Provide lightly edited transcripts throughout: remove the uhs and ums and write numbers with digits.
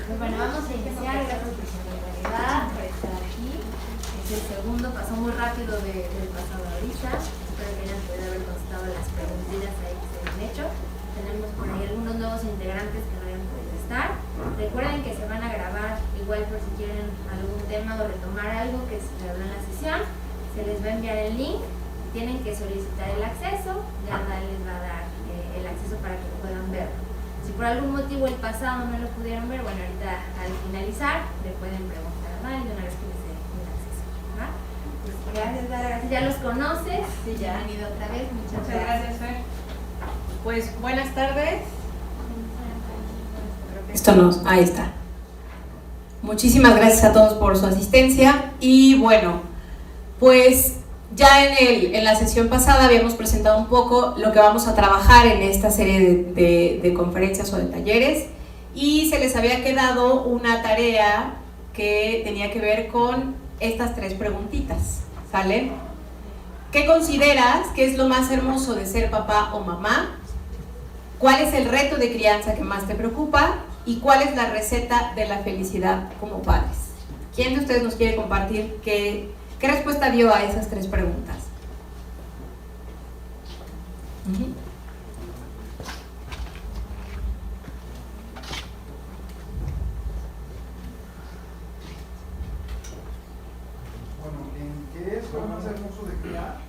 Pues bueno, vamos a iniciar. Gracias por su realidad, por estar aquí. Es el segundo, pasó muy rápido del pasado ahorita. Espero que hayan podido haber contestado las preguntillas ahí que se han hecho. Tenemos por ahí algunos nuevos integrantes que no hayan podido estar. Recuerden que se van a grabar igual por si quieren algún tema o retomar algo que se habló en la sesión. Se les va a enviar el link. Tienen que solicitar el acceso. Ya les va a dar el acceso para que puedan verlo. Si por algún motivo el pasado no lo pudieron ver, bueno, ahorita al finalizar le pueden preguntar a Dani una vez que les dé el acceso. ¿Va? Pues gracias, Dara, gracias. ¿Ya los conoces? Sí, ya han ido otra vez. Muchas gracias, Fer. Pues buenas tardes. Esto no, ahí está. Muchísimas gracias a todos por su asistencia. Y bueno, pues ya en la sesión pasada habíamos presentado un poco lo que vamos a trabajar en esta serie de conferencias o de talleres, y se les había quedado una tarea que tenía que ver con estas 3 preguntitas, ¿sale? ¿Qué consideras que es lo más hermoso de ser papá o mamá? ¿Cuál es el reto de crianza que más te preocupa? ¿Y cuál es la receta de la felicidad como padres? ¿Quién de ustedes nos quiere compartir qué respuesta dio a esas 3 preguntas? Bueno, en qué es lo más hermoso de criar,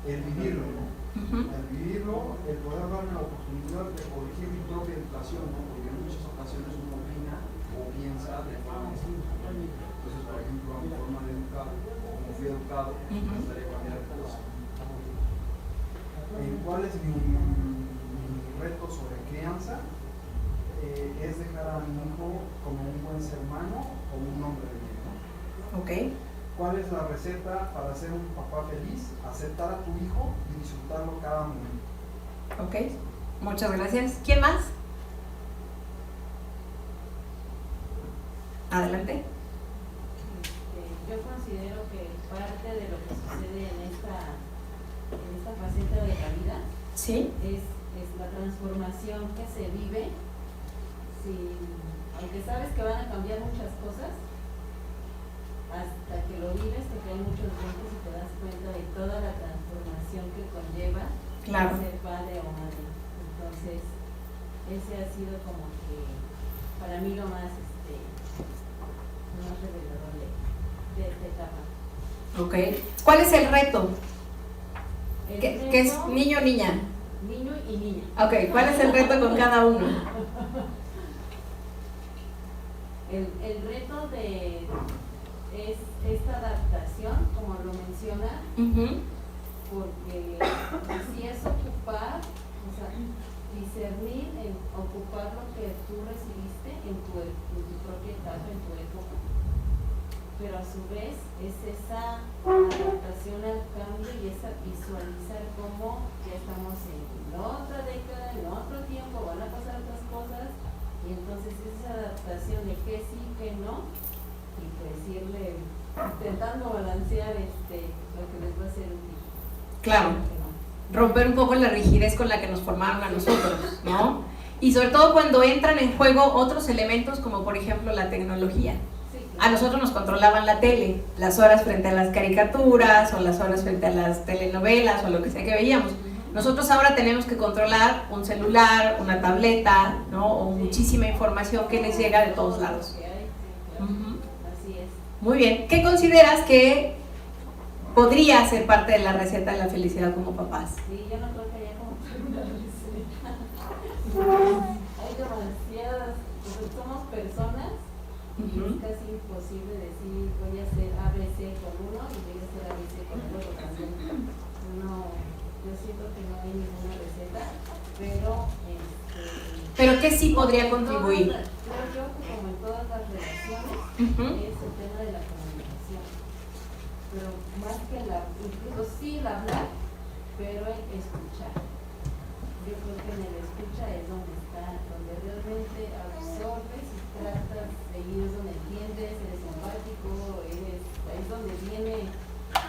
el vivirlo, ¿no? El vivirlo, el poder darme la oportunidad de corregir mi propia educación, ¿no? Porque en muchas ocasiones uno opina o piensa de forma distinta. Entonces, por ejemplo, a mi forma de educar, como fui educado, me gustaría cambiar de cosas. ¿Cuál es mi reto sobre crianza? Es dejar a mi hijo como un buen ser humano, como un hombre de bien, ¿no? Ok. ¿Cuál es la receta para ser un papá feliz? Aceptar a tu hijo y disfrutarlo cada momento. Ok, muchas gracias. ¿Quién más? Adelante. Yo considero que parte de lo que sucede en esta faceta de la vida, ¿Sí? es la transformación que se vive, aunque sabes que van a cambiar muchas cosas, hasta que lo vives te caen muchos golpes y te das cuenta de toda la transformación que conlleva ser padre o madre. Entonces, ese ha sido como que para mí lo más revelador de esta etapa. Ok. ¿Cuál es el reto? ¿Qué es niño o niña? Niño y niña. Ok, ¿cuál es el reto con cada uno? El reto es esta adaptación, como lo menciona, porque si es ocupar, o sea, discernir, ocupar lo que tú recibiste en tu propia etapa, en tu época, pero a su vez es esa adaptación al cambio y esa visualizar cómo ya estamos en otra década, en otro tiempo, van a pasar otras cosas, y entonces esa adaptación de qué sí, qué no, y pues irle intentando balancear lo que les va a ser útil. Claro, romper un poco la rigidez con la que nos formaron a nosotros, ¿no? Y sobre todo cuando entran en juego otros elementos como por ejemplo la tecnología. A nosotros nos controlaban la tele, las horas frente a las caricaturas o las horas frente a las telenovelas o lo que sea que veíamos. Nosotros ahora tenemos que controlar un celular, una tableta, ¿no? O muchísima información que les llega de todos lados. Así es. Muy bien. ¿Qué consideras que podría ser parte de la receta de la felicidad como papás? Sí, yo no creo que haya como una receta. Hay demasiadas, pues somos personas y es casi imposible decir voy a hacer ABC con uno y voy a hacer ABC con el otro también. No, yo siento que no hay ninguna receta, pero ¿qué sí podría contribuir? Creo yo que como en todas las relaciones es el tema de la comunicación, pero más que incluso sí el hablar, pero el escuchar. Yo creo que en el escucha es donde realmente absorbes y tratas de ir, es donde entiendes, eres empático, ahí es donde viene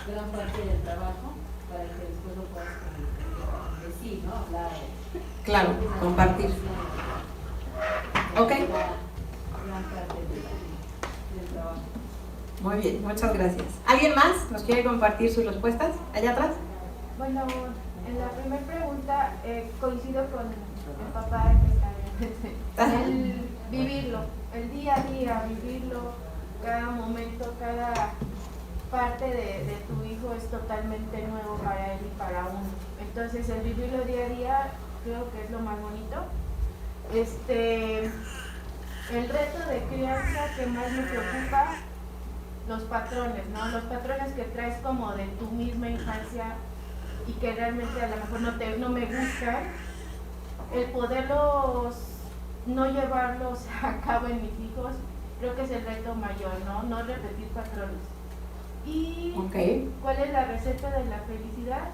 gran parte del trabajo para que después lo puedas decir, ¿no? Hablar. Claro, compartir. Ok. Gran parte. Muy bien, muchas gracias. ¿Alguien más nos quiere compartir sus respuestas? ¿Allá atrás? Bueno, en la primera pregunta coincido con el papá el vivirlo, el día a día, vivirlo, cada momento, cada parte de tu hijo es totalmente nuevo para él y para uno. Entonces el vivirlo día a día creo que es lo más bonito. El reto de crianza que más me preocupa, los patrones, ¿no? Los patrones que traes como de tu misma infancia y que realmente a lo mejor no me gustan, el poderlos, no llevarlos a cabo en mis hijos, creo que es el reto mayor, ¿no? No repetir patrones. ¿Y cuál es la receta de la felicidad?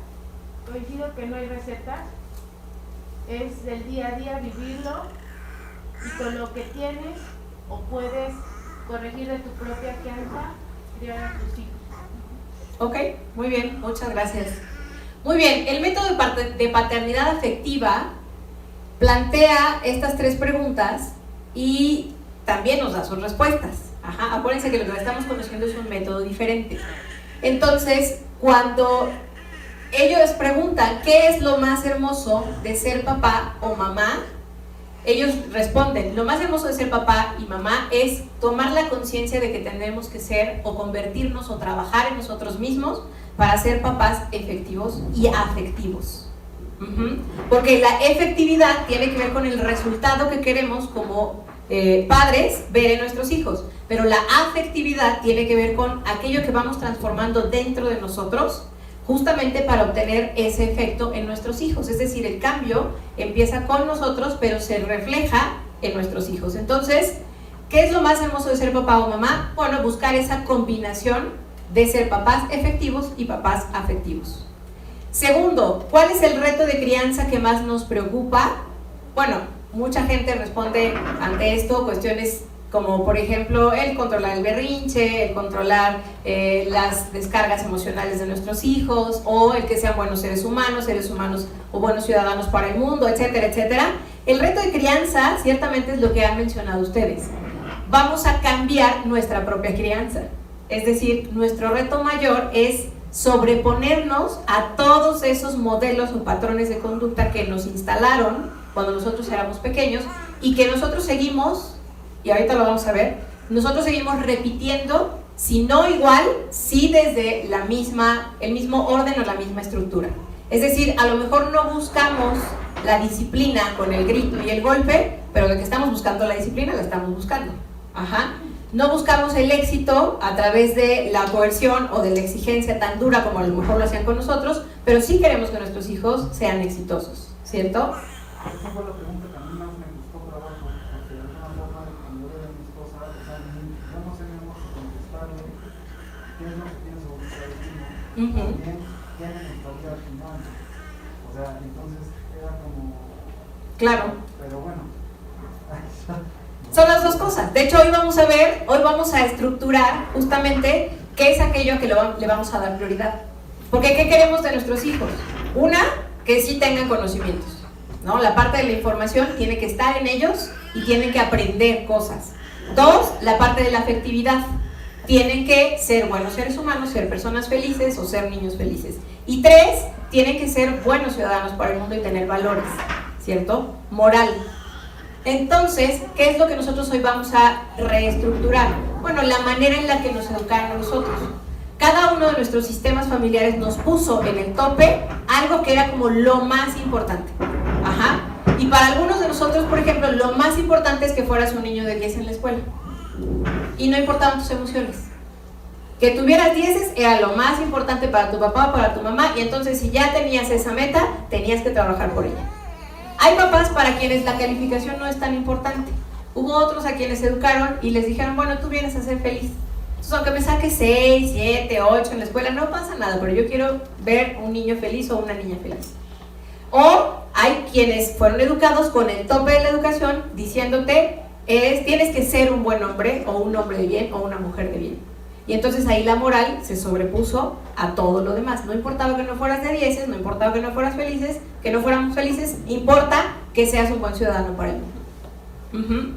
Coincido que no hay receta, es el día a día vivirlo y con lo que tienes o puedes corregir de tu propia crianza, criar a tus hijos. Ok, muy bien, muchas gracias. Muy bien, el método de paternidad afectiva plantea estas 3 preguntas y también nos da sus respuestas. Ajá, acuérdense que lo que estamos conociendo es un método diferente. Entonces, cuando ellos preguntan ¿qué es lo más hermoso de ser papá o mamá? Ellos responden, lo más hermoso de ser papá y mamá es tomar la conciencia de que tenemos que ser o convertirnos o trabajar en nosotros mismos para ser papás efectivos y afectivos. Porque la efectividad tiene que ver con el resultado que queremos como padres ver en nuestros hijos, pero la afectividad tiene que ver con aquello que vamos transformando dentro de nosotros justamente para obtener ese efecto en nuestros hijos. Es decir, el cambio empieza con nosotros, pero se refleja en nuestros hijos. Entonces, ¿qué es lo más hermoso de ser papá o mamá? Bueno, buscar esa combinación de ser papás efectivos y papás afectivos. Segundo, ¿cuál es el reto de crianza que más nos preocupa? Bueno, mucha gente responde ante esto cuestiones como por ejemplo el controlar el berrinche, el controlar las descargas emocionales de nuestros hijos, o el que sean buenos seres humanos o buenos ciudadanos para el mundo, etcétera, etcétera. El reto de crianza ciertamente es lo que han mencionado ustedes. Vamos a cambiar nuestra propia crianza, es decir, nuestro reto mayor es sobreponernos a todos esos modelos o patrones de conducta que nos instalaron cuando nosotros éramos pequeños y que nosotros seguimos, y ahorita lo vamos a ver, nosotros seguimos repitiendo, si no igual, sí desde el mismo orden o la misma estructura. Es decir, a lo mejor no buscamos la disciplina con el grito y el golpe, pero de que estamos buscando la disciplina, la estamos buscando. Ajá. No buscamos el éxito a través de la coerción o de la exigencia tan dura como a lo mejor lo hacían con nosotros, pero sí queremos que nuestros hijos sean exitosos, ¿cierto? Esa fue la pregunta que a mí más me gustó trabajo, porque de alguna forma cuando era mi esposa, o sea, yo no sabíamos contestarle qué es lo que piensa ahorita de uno, también qué me gustaría al final. O sea, entonces era como... Claro. Pero bueno. Son las dos cosas. De hecho, hoy vamos a estructurar justamente qué es aquello que le vamos a dar prioridad. Porque ¿qué queremos de nuestros hijos? Una, que sí tengan conocimientos, ¿no? La parte de la información tiene que estar en ellos y tienen que aprender cosas. 2, la parte de la afectividad. Tienen que ser buenos seres humanos, ser personas felices o ser niños felices. Y 3, tienen que ser buenos ciudadanos para el mundo y tener valores, ¿cierto? Moral. Entonces, ¿qué es lo que nosotros hoy vamos a reestructurar? Bueno, la manera en la que nos educaron a nosotros. Cada uno de nuestros sistemas familiares nos puso en el tope algo que era como lo más importante. Ajá. Y para algunos de nosotros, por ejemplo, lo más importante es que fueras un niño de 10 en la escuela. Y no importaban tus emociones. Que tuvieras 10 era lo más importante para tu papá o para tu mamá, y entonces si ya tenías esa meta, tenías que trabajar por ella. Hay papás para quienes la calificación no es tan importante. Hubo otros a quienes educaron y les dijeron, bueno, tú vienes a ser feliz. Entonces, aunque me saque 6, 7, 8 en la escuela, no pasa nada, pero yo quiero ver un niño feliz o una niña feliz. O hay quienes fueron educados con el tope de la educación diciéndote, tienes que ser un buen hombre o un hombre de bien o una mujer de bien. Y entonces ahí la moral se sobrepuso a todo lo demás. No importaba que no fueras de 10, no importaba que no fueras felices, que no fuéramos felices, importa que seas un buen ciudadano para el mundo.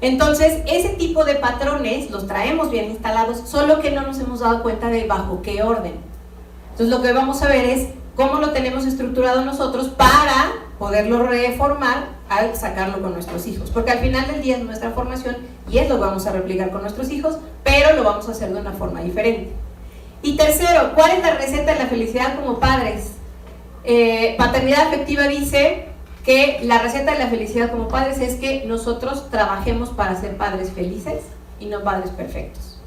Entonces, ese tipo de patrones los traemos bien instalados, solo que no nos hemos dado cuenta de bajo qué orden. Entonces, lo que vamos a ver es cómo lo tenemos estructurado nosotros para poderlo reformar al sacarlo con nuestros hijos. Porque al final del día es nuestra formación y es lo que vamos a replicar con nuestros hijos, pero lo vamos a hacer de una forma diferente. Y tercero, ¿cuál es la receta de la felicidad como padres? Paternidad afectiva dice que la receta de la felicidad como padres es que nosotros trabajemos para ser padres felices y no padres perfectos.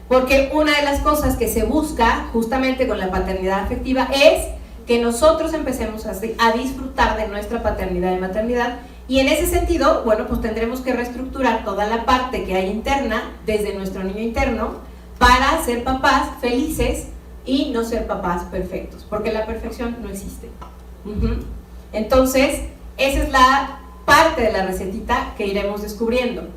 Porque una de las cosas que se busca justamente con la paternidad afectiva es que nosotros empecemos a disfrutar de nuestra paternidad y maternidad, y en ese sentido, bueno, pues tendremos que reestructurar toda la parte que hay interna desde nuestro niño interno para ser papás felices y no ser papás perfectos, porque la perfección no existe. Entonces, esa es la parte de la recetita que iremos descubriendo.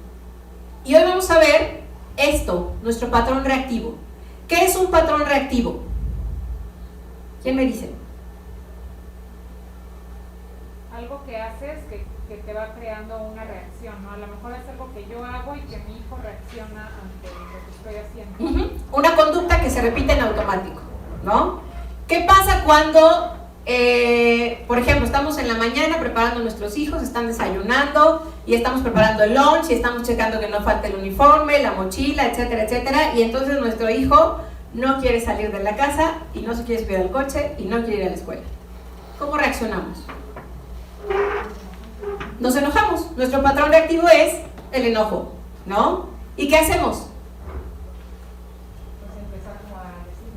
Y hoy vamos a ver esto, nuestro patrón reactivo. ¿Qué es un patrón reactivo? ¿Quién me dice? Algo que haces que te va creando una reacción, ¿no? A lo mejor es algo que yo hago y que mi hijo reacciona ante lo que estoy haciendo. Una conducta que se repite en automático, ¿no? ¿Qué pasa cuando, por ejemplo, estamos en la mañana preparando a nuestros hijos, están desayunando y estamos preparando el lunch y estamos checando que no falte el uniforme, la mochila, etcétera, etcétera, y entonces nuestro hijo no quiere salir de la casa y no se quiere subir al coche y no quiere ir a la escuela? ¿Cómo reaccionamos? Nos enojamos. Nuestro patrón reactivo es el enojo, ¿no? ¿Y qué hacemos? Pues empezar como a decir,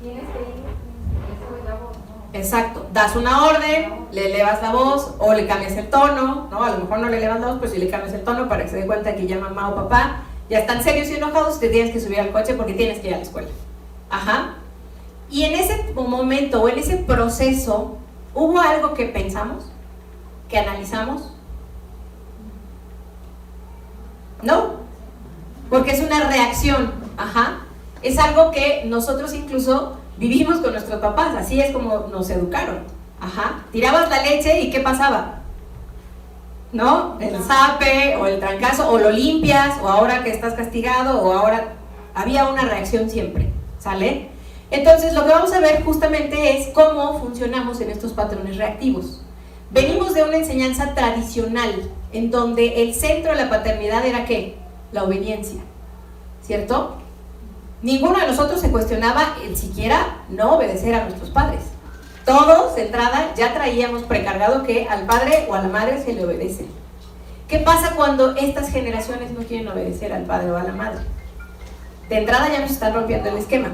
Tienes que ir, eso es la voz, ¿no? Exacto, das una orden, le elevas la voz o le cambias el tono, ¿no? A lo mejor no le elevas la voz, pero si le cambias el tono para que se dé cuenta que ya mamá o papá ya están serios y enojados, te tienes que subir al coche porque tienes que ir a la escuela. Ajá. Y en ese momento o en ese proceso, ¿hubo algo que pensamos? ¿Que analizamos? ¿No? Porque es una reacción. Ajá. Es algo que nosotros incluso vivimos con nuestros papás, así es como nos educaron. Ajá. Tirabas la leche y ¿qué pasaba? ¿No? El zape o el trancazo, o lo limpias, o ahora que estás castigado, o ahora había una reacción siempre, ¿sale? Entonces lo que vamos a ver justamente es cómo funcionamos en estos patrones reactivos. Venimos de una enseñanza tradicional en donde el centro de la paternidad era ¿qué? La obediencia, ¿cierto? Ninguno de nosotros se cuestionaba el siquiera no obedecer a nuestros padres. Todos de entrada ya traíamos precargado que al padre o a la madre se le obedece. ¿Qué pasa cuando estas generaciones no quieren obedecer al padre o a la madre? De entrada ya nos están rompiendo el esquema.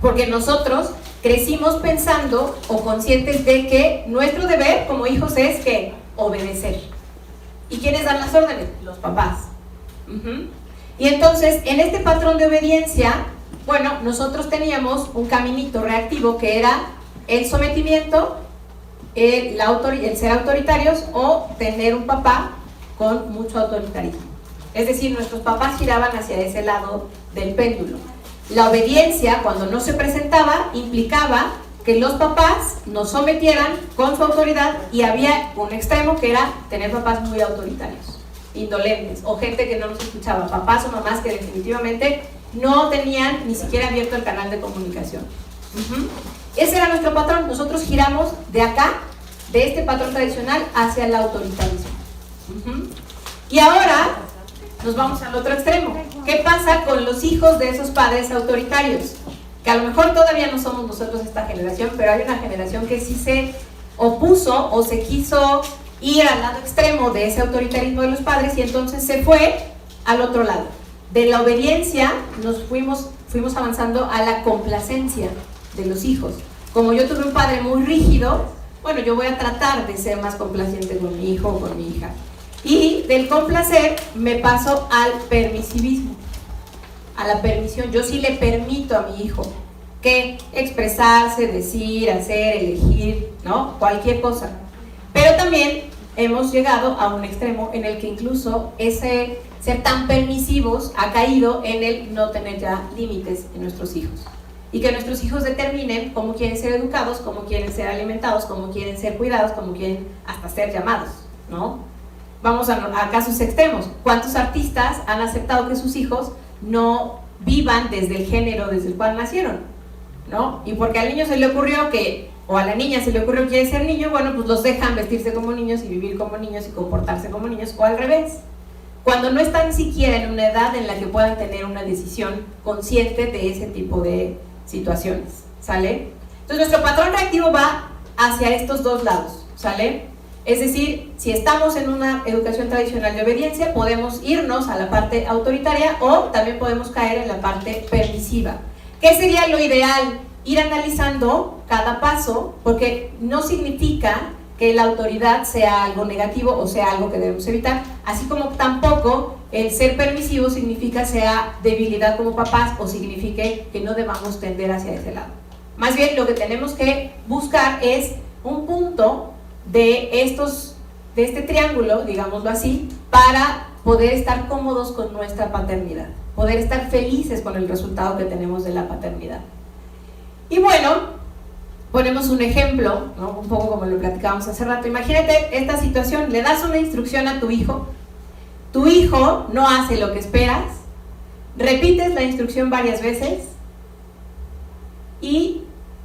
Porque nosotros crecimos pensando o conscientes de que nuestro deber como hijos es que obedecer. ¿Y quiénes dan las órdenes? Los papás. Y entonces, en este patrón de obediencia, bueno, nosotros teníamos un caminito reactivo que era el sometimiento, el ser autoritarios o tener un papá con mucho autoritarismo. Es decir, nuestros papás giraban hacia ese lado del péndulo. La obediencia, cuando no se presentaba, implicaba que los papás nos sometieran con su autoridad, y había un extremo que era tener papás muy autoritarios, indolentes, o gente que no nos escuchaba, papás o mamás que definitivamente no tenían ni siquiera abierto el canal de comunicación. Ese era nuestro patrón. Nosotros giramos de acá, de este patrón tradicional, hacia el autoritarismo. Y ahora nos vamos al otro extremo. ¿Qué pasa con los hijos de esos padres autoritarios? Que a lo mejor todavía no somos nosotros esta generación, pero hay una generación que sí se opuso o se quiso ir al lado extremo de ese autoritarismo de los padres, y entonces se fue al otro lado. De la obediencia nos fuimos avanzando a la complacencia de los hijos. Como yo tuve un padre muy rígido, bueno, yo voy a tratar de ser más complaciente con mi hijo o con mi hija. Y del complacer me paso al permisivismo, a la permisión. Yo sí le permito a mi hijo que expresarse, decir, hacer, elegir, ¿no? Cualquier cosa. Pero también hemos llegado a un extremo en el que incluso ese ser tan permisivos ha caído en el no tener ya límites en nuestros hijos. Y que nuestros hijos determinen cómo quieren ser educados, cómo quieren ser alimentados, cómo quieren ser cuidados, cómo quieren hasta ser llamados, ¿no? vamos a casos extremos. ¿Cuántos artistas han aceptado que sus hijos no vivan desde el género desde el cual nacieron? ¿No? Y porque al niño se le ocurrió que, o a la niña se le ocurrió que quiere ser niño, bueno, pues los dejan vestirse como niños y vivir como niños y comportarse como niños, o al revés. Cuando no están siquiera en una edad en la que puedan tener una decisión consciente de ese tipo de situaciones, ¿sale? Entonces nuestro patrón reactivo va hacia estos dos lados, ¿sale? Es decir, si estamos en una educación tradicional de obediencia, podemos irnos a la parte autoritaria o también podemos caer en la parte permisiva. ¿Qué sería lo ideal? Ir analizando cada paso, porque no significa que la autoridad sea algo negativo o sea algo que debemos evitar, así como tampoco el ser permisivo significa sea debilidad como papás o signifique que no debamos tender hacia ese lado. Más bien lo que tenemos que buscar es un punto de este triángulo, digámoslo así, para poder estar cómodos con nuestra paternidad, poder estar felices con el resultado que tenemos de la paternidad. Y bueno, ponemos un ejemplo, ¿no? Un poco como lo platicábamos hace rato. Imagínate esta situación, le das una instrucción a tu hijo no hace lo que esperas, repites la instrucción varias veces y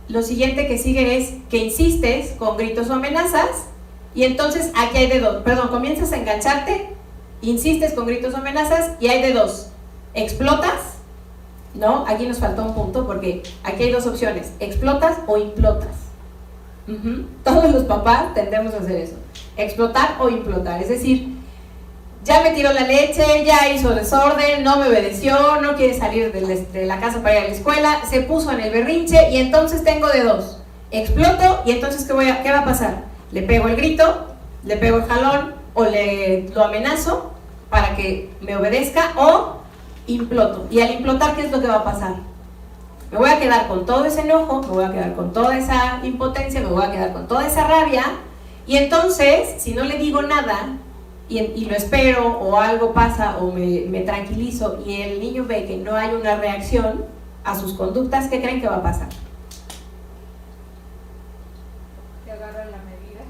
lo siguiente que sigue es que insistes con gritos o amenazas y entonces aquí hay de dos, comienzas a engancharte, insistes con gritos o amenazas y hay de dos, explotas, ¿no? Aquí nos faltó un punto porque aquí hay dos opciones, explotas o implotas. Todos los papás tendemos a hacer eso, explotar o implotar, es decir, ya me tiró la leche, ya hizo desorden, no me obedeció, no quiere salir de la casa para ir a la escuela, se puso en el berrinche y entonces tengo de dos, exploto y entonces ¿qué va a pasar? Le pego el grito, le pego el jalón o lo amenazo para que me obedezca o imploto. Y al implotar, ¿qué es lo que va a pasar? Me voy a quedar con todo ese enojo, me voy a quedar con toda esa impotencia, me voy a quedar con toda esa rabia y entonces, si no le digo nada y lo espero o algo pasa o me tranquilizo y el niño ve que no hay una reacción a sus conductas, ¿qué creen que va a pasar? Te agarra la medida.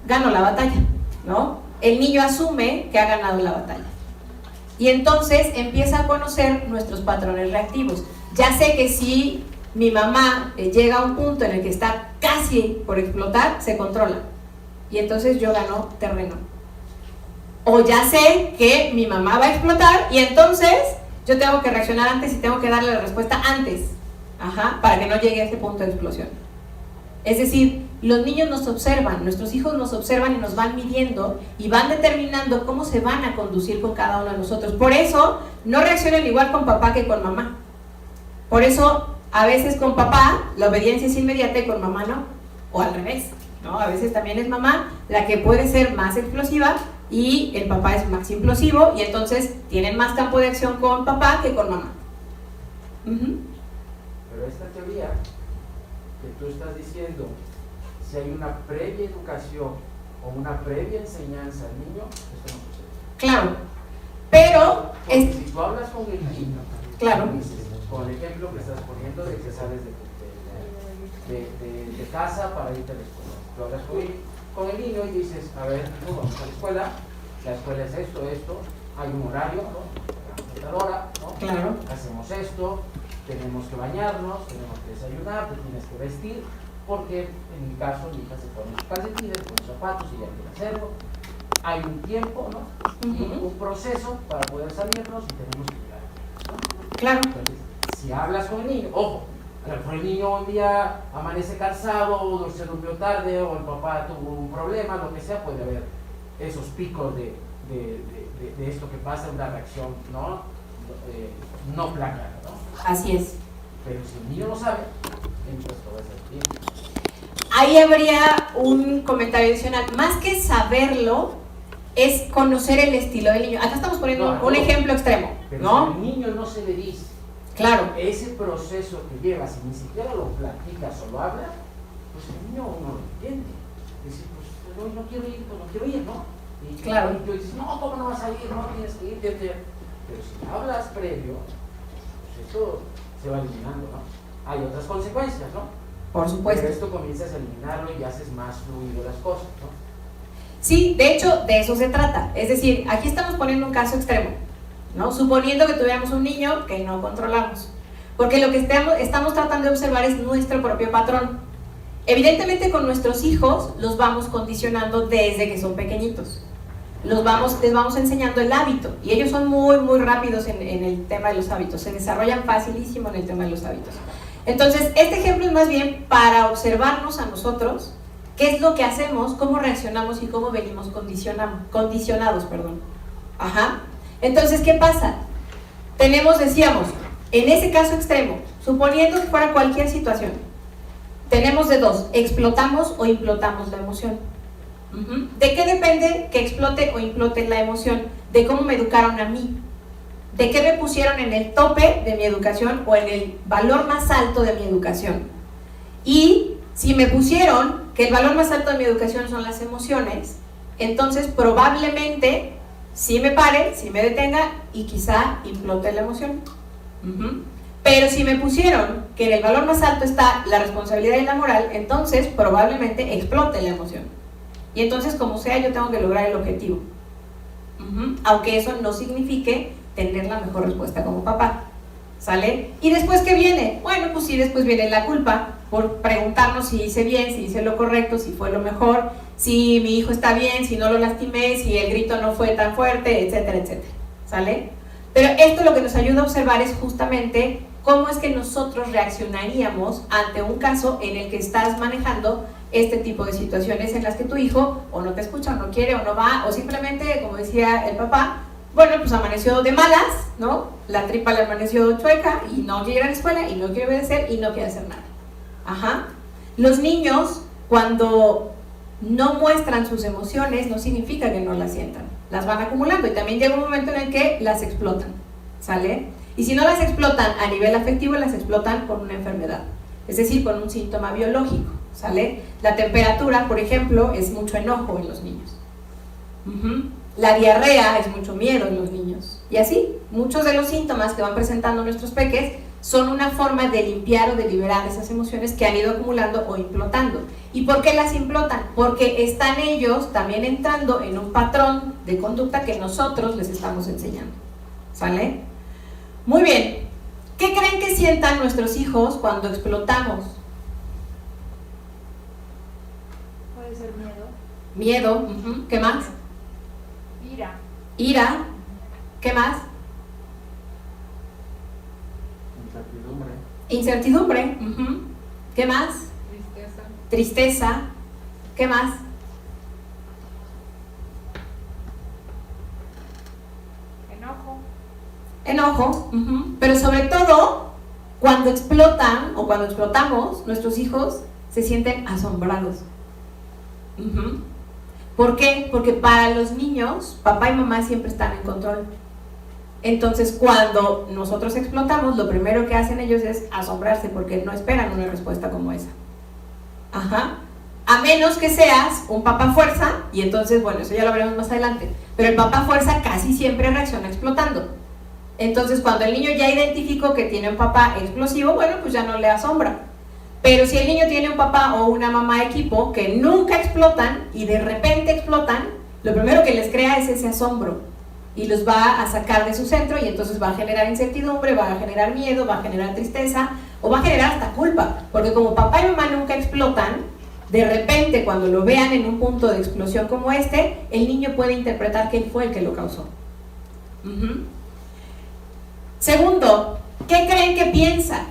Gano la batalla, ¿no? El niño asume que ha ganado la batalla. Y entonces empieza a conocer nuestros patrones reactivos. Ya sé que si mi mamá llega a un punto en el que está casi por explotar, se controla. Y entonces yo gano terreno. O ya sé que mi mamá va a explotar y entonces yo tengo que reaccionar antes y tengo que darle la respuesta antes. Para que no llegue a ese punto de explosión. Es decir, los niños nos observan, nuestros hijos nos observan y nos van midiendo y van determinando cómo se van a conducir con cada uno de nosotros. Por eso no reaccionan igual con papá que con mamá. Por eso a veces con papá la obediencia es inmediata y con mamá no. O al revés, ¿no? A veces también es mamá la que puede ser más explosiva y el papá es más implosivo y entonces tienen más campo de acción con papá que con mamá. Pero esta teoría que tú estás diciendo, si hay una previa educación o una previa enseñanza al niño, esto no sucede. Claro, pero si tú hablas con el niño, claro, con el ejemplo que estás poniendo de que sales de casa para irte a la escuela, tú hablas con el niño y dices, a ver, vamos a la escuela es esto, hay un horario, ¿no? A tal hora, ¿no? Claro. Hacemos esto, tenemos que bañarnos, tenemos que desayunar, te tienes que vestir, porque en mi caso mi hija se pone sus calcetines, con sus zapatos y ya quiere hacerlo. Hay un tiempo, ¿no? Y un proceso para poder salirnos y tenemos que llegar, ¿no? Claro. Entonces, si hablas con el niño, ojo, a lo mejor el niño un día amanece cansado, o se durmió tarde, o el papá tuvo un problema, lo que sea, puede haber esos picos de esto que pasa, una reacción no planeada, ¿no? Así es. Pero si el niño no sabe, entonces todo va a ser bien. Ahí habría un comentario adicional. Más que saberlo, es conocer el estilo del niño. Acá estamos poniendo un ejemplo extremo, pero ¿no? si al niño no se le dice, claro, ese proceso que lleva, si ni siquiera lo platicas o lo hablas, pues el niño no lo entiende. Dice, pues hoy no quiero ir, ¿no? Y claro. Y tú dices, no, ¿cómo no vas a ir? No tienes que ir. Pero si hablas previo, pues esto se va eliminando, ¿no? Hay otras consecuencias, ¿no? por supuesto. Pero esto comienzas a eliminarlo y haces más fluido las cosas, ¿no? Sí, de hecho, de eso se trata. Es decir, aquí estamos poniendo un caso extremo, ¿no? Suponiendo que tuviéramos un niño que no controlamos. Porque lo que estamos tratando de observar es nuestro propio patrón. Evidentemente con nuestros hijos los vamos condicionando desde que son pequeñitos. Les vamos enseñando el hábito. Y ellos son muy, muy rápidos en el tema de los hábitos. Se desarrollan facilísimo en el tema de los hábitos. Entonces, este ejemplo es más bien para observarnos a nosotros qué es lo que hacemos, cómo reaccionamos y cómo venimos condicionados. Ajá. Entonces, ¿qué pasa? Decíamos, en ese caso extremo, suponiendo que fuera cualquier situación, tenemos de dos: explotamos o implotamos la emoción. ¿De qué depende que explote o implote la emoción? De cómo me educaron a mí. ¿De qué me pusieron en el tope de mi educación o en el valor más alto de mi educación? Y si me pusieron que el valor más alto de mi educación son las emociones, entonces probablemente sí me pare, sí me detenga y quizá implote la emoción. Pero si me pusieron que en el valor más alto está la responsabilidad y la moral, entonces probablemente explote la emoción. Y entonces, como sea, yo tengo que lograr el objetivo. Aunque eso no signifique tener la mejor respuesta como papá. ¿Sale? ¿Y después qué viene? Bueno, pues sí, después viene la culpa por preguntarnos si hice bien, si hice lo correcto, si fue lo mejor, si mi hijo está bien, si no lo lastimé, si el grito no fue tan fuerte, etcétera, etcétera. ¿Sale? Pero esto lo que nos ayuda a observar es justamente cómo es que nosotros reaccionaríamos ante un caso en el que estás manejando este tipo de situaciones en las que tu hijo o no te escucha, o no quiere, o no va, o simplemente, como decía el papá, bueno, pues amaneció de malas, ¿no? La tripa le amaneció chueca y no quiere ir a la escuela y no quiere obedecer y no quiere hacer nada. Ajá. Los niños, cuando no muestran sus emociones, no significa que no las sientan, las van acumulando y también llega un momento en el que las explotan, ¿sale? Y si no las explotan a nivel afectivo, las explotan con una enfermedad, es decir, con un síntoma biológico, ¿sale? La temperatura, por ejemplo, es mucho enojo en los niños. La diarrea es mucho miedo en los niños. Y así, muchos de los síntomas que van presentando nuestros peques son una forma de limpiar o de liberar esas emociones que han ido acumulando o implotando. ¿Y por qué las implotan? Porque están ellos también entrando en un patrón de conducta que nosotros les estamos enseñando. ¿Sale? Muy bien. ¿Qué creen que sientan nuestros hijos cuando explotamos? Puede ser miedo. Miedo. ¿Qué más? Ira. ¿Qué más? Incertidumbre. ¿Qué más? Tristeza. ¿Qué más? Enojo. Pero sobre todo, cuando explotan o cuando explotamos, nuestros hijos se sienten asombrados. ¿Por qué? Porque para los niños, papá y mamá siempre están en control. Entonces, cuando nosotros explotamos, lo primero que hacen ellos es asombrarse porque no esperan una respuesta como esa. A menos que seas un papá fuerza, y entonces, bueno, eso ya lo veremos más adelante, pero el papá fuerza casi siempre reacciona explotando. Entonces, cuando el niño ya identificó que tiene un papá explosivo, bueno, pues ya no le asombra. Pero si el niño tiene un papá o una mamá equipo que nunca explotan y de repente explotan, lo primero que les crea es ese asombro y los va a sacar de su centro y entonces va a generar incertidumbre, va a generar miedo, va a generar tristeza o va a generar hasta culpa, porque como papá y mamá nunca explotan, de repente cuando lo vean en un punto de explosión como este, el niño puede interpretar que él fue el que lo causó. Segundo, ¿qué creen que piensa?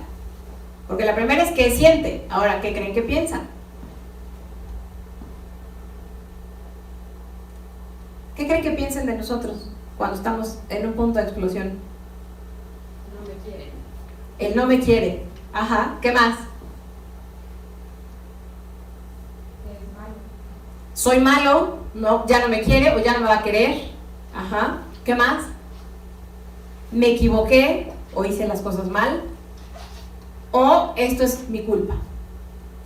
Porque la primera es que siente, ahora, ¿qué creen que piensa? ¿Qué creen que piensen de nosotros cuando estamos en un punto de explosión? No me quiere. Él no me quiere. ¿Qué más? Es malo. Soy malo, no, ya no me quiere o ya no me va a querer. ¿Qué más? Me equivoqué o hice las cosas mal. O esto es mi culpa.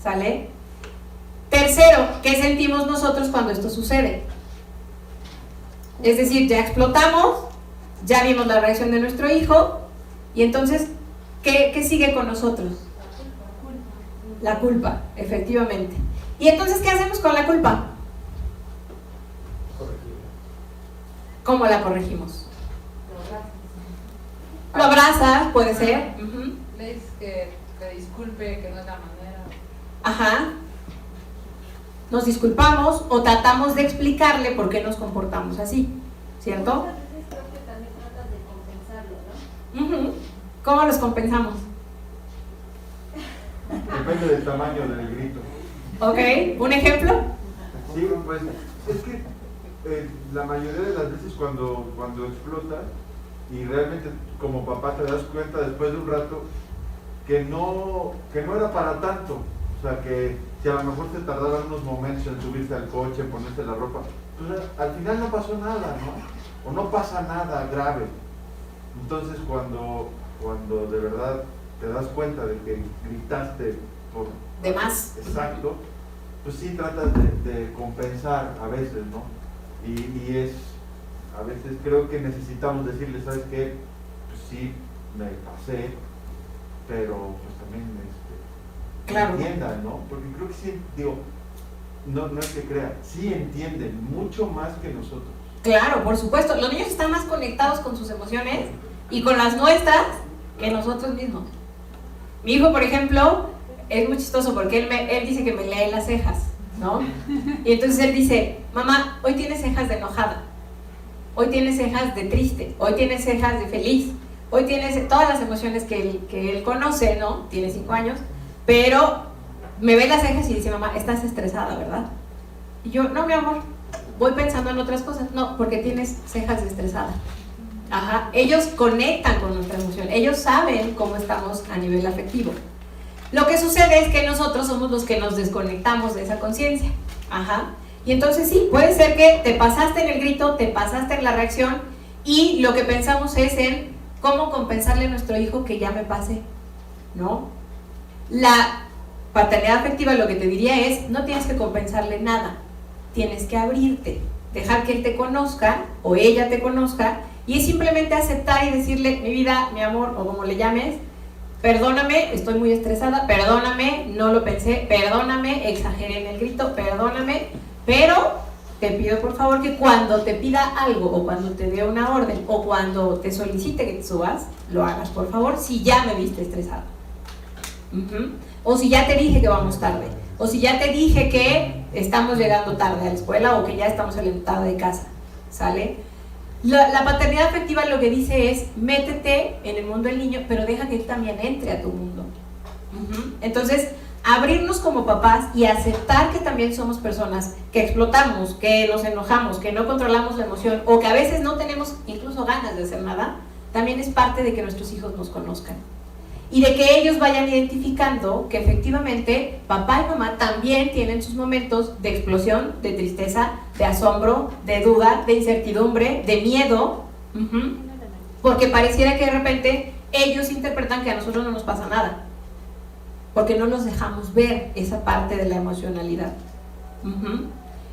¿Sale? Tercero, ¿qué sentimos nosotros cuando esto sucede? Es decir, ya explotamos, ya vimos la reacción de nuestro hijo y entonces, ¿qué sigue con nosotros? La culpa, efectivamente. ¿Y entonces qué hacemos con la culpa? ¿Cómo la corregimos? Lo abrazas, puede ser. Le dices que disculpe, que no es la manera. Ajá. Nos disculpamos o tratamos de explicarle por qué nos comportamos así, ¿cierto? Muchas veces creo que también tratas de compensarlo, ¿no? ¿Cómo los compensamos? Depende del tamaño del grito. Ok, ¿un ejemplo? Sí, pues es que la mayoría de las veces cuando explota y realmente como papá te das cuenta después de un rato que no era para tanto, o sea que si a lo mejor te tardaban unos momentos en subirte al coche, en ponerte la ropa, pues al final no pasó nada, ¿no? O no pasa nada grave. Entonces cuando de verdad te das cuenta de que gritaste por de más. Exacto, pues sí tratas de compensar a veces, ¿no? Y es, a veces creo que necesitamos decirle, ¿sabes qué? Pues sí, me pasé, pero pues también claro, entiendan, ¿no? Porque creo que sí, digo, no es que crean, sí entienden mucho más que nosotros. Claro, por supuesto. Los niños están más conectados con sus emociones y con las nuestras que nosotros mismos. Mi hijo, por ejemplo, es muy chistoso porque él dice que me lee las cejas, ¿no? Y entonces él dice, mamá, hoy tienes cejas de enojada, hoy tienes cejas de triste, hoy tienes cejas de feliz, hoy tienes todas las emociones que él conoce, ¿no? Tiene 5 años, pero me ve las cejas y dice, mamá, estás estresada, ¿verdad? Y yo, no, mi amor, voy pensando en otras cosas. No, porque tienes cejas estresadas. Ajá, ellos conectan con nuestra emoción, ellos saben cómo estamos a nivel afectivo. Lo que sucede es que nosotros somos los que nos desconectamos de esa conciencia. Ajá, y entonces sí, puede ser que te pasaste en el grito, te pasaste en la reacción y lo que pensamos es en cómo compensarle a nuestro hijo que ya me pase, ¿no? La paternidad afectiva lo que te diría es, no tienes que compensarle nada, tienes que abrirte, dejar que él te conozca o ella te conozca. Y es simplemente aceptar y decirle, mi vida, mi amor, o como le llames, perdóname, estoy muy estresada, perdóname, no lo pensé, perdóname, exageré en el grito, perdóname, pero te pido por favor que cuando te pida algo, o cuando te dé una orden, o cuando te solicite que te subas, lo hagas por favor, si ya me viste estresada. O si ya te dije que vamos tarde, o si ya te dije que estamos llegando tarde a la escuela, o que ya estamos saliendo tarde de casa, ¿sale? La paternidad afectiva lo que dice es, métete en el mundo del niño, pero deja que él también entre a tu mundo. Entonces, abrirnos como papás y aceptar que también somos personas que explotamos, que nos enojamos, que no controlamos la emoción, o que a veces no tenemos incluso ganas de hacer nada, también es parte de que nuestros hijos nos conozcan. Y de que ellos vayan identificando que efectivamente papá y mamá también tienen sus momentos de explosión, de tristeza, de asombro, de duda, de incertidumbre, de miedo, porque pareciera que de repente ellos interpretan que a nosotros no nos pasa nada, porque no nos dejamos ver esa parte de la emocionalidad.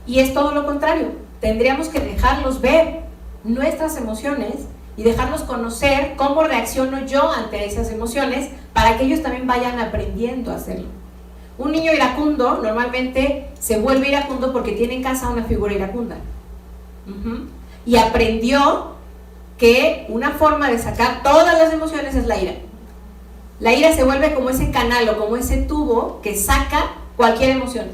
Y es todo lo contrario, tendríamos que dejarlos ver nuestras emociones y dejarlos conocer cómo reacciono yo ante esas emociones para que ellos también vayan aprendiendo a hacerlo. Un niño iracundo normalmente se vuelve iracundo porque tiene en casa una figura iracunda. Y aprendió que una forma de sacar todas las emociones es la ira. La ira se vuelve como ese canal o como ese tubo que saca cualquier emoción.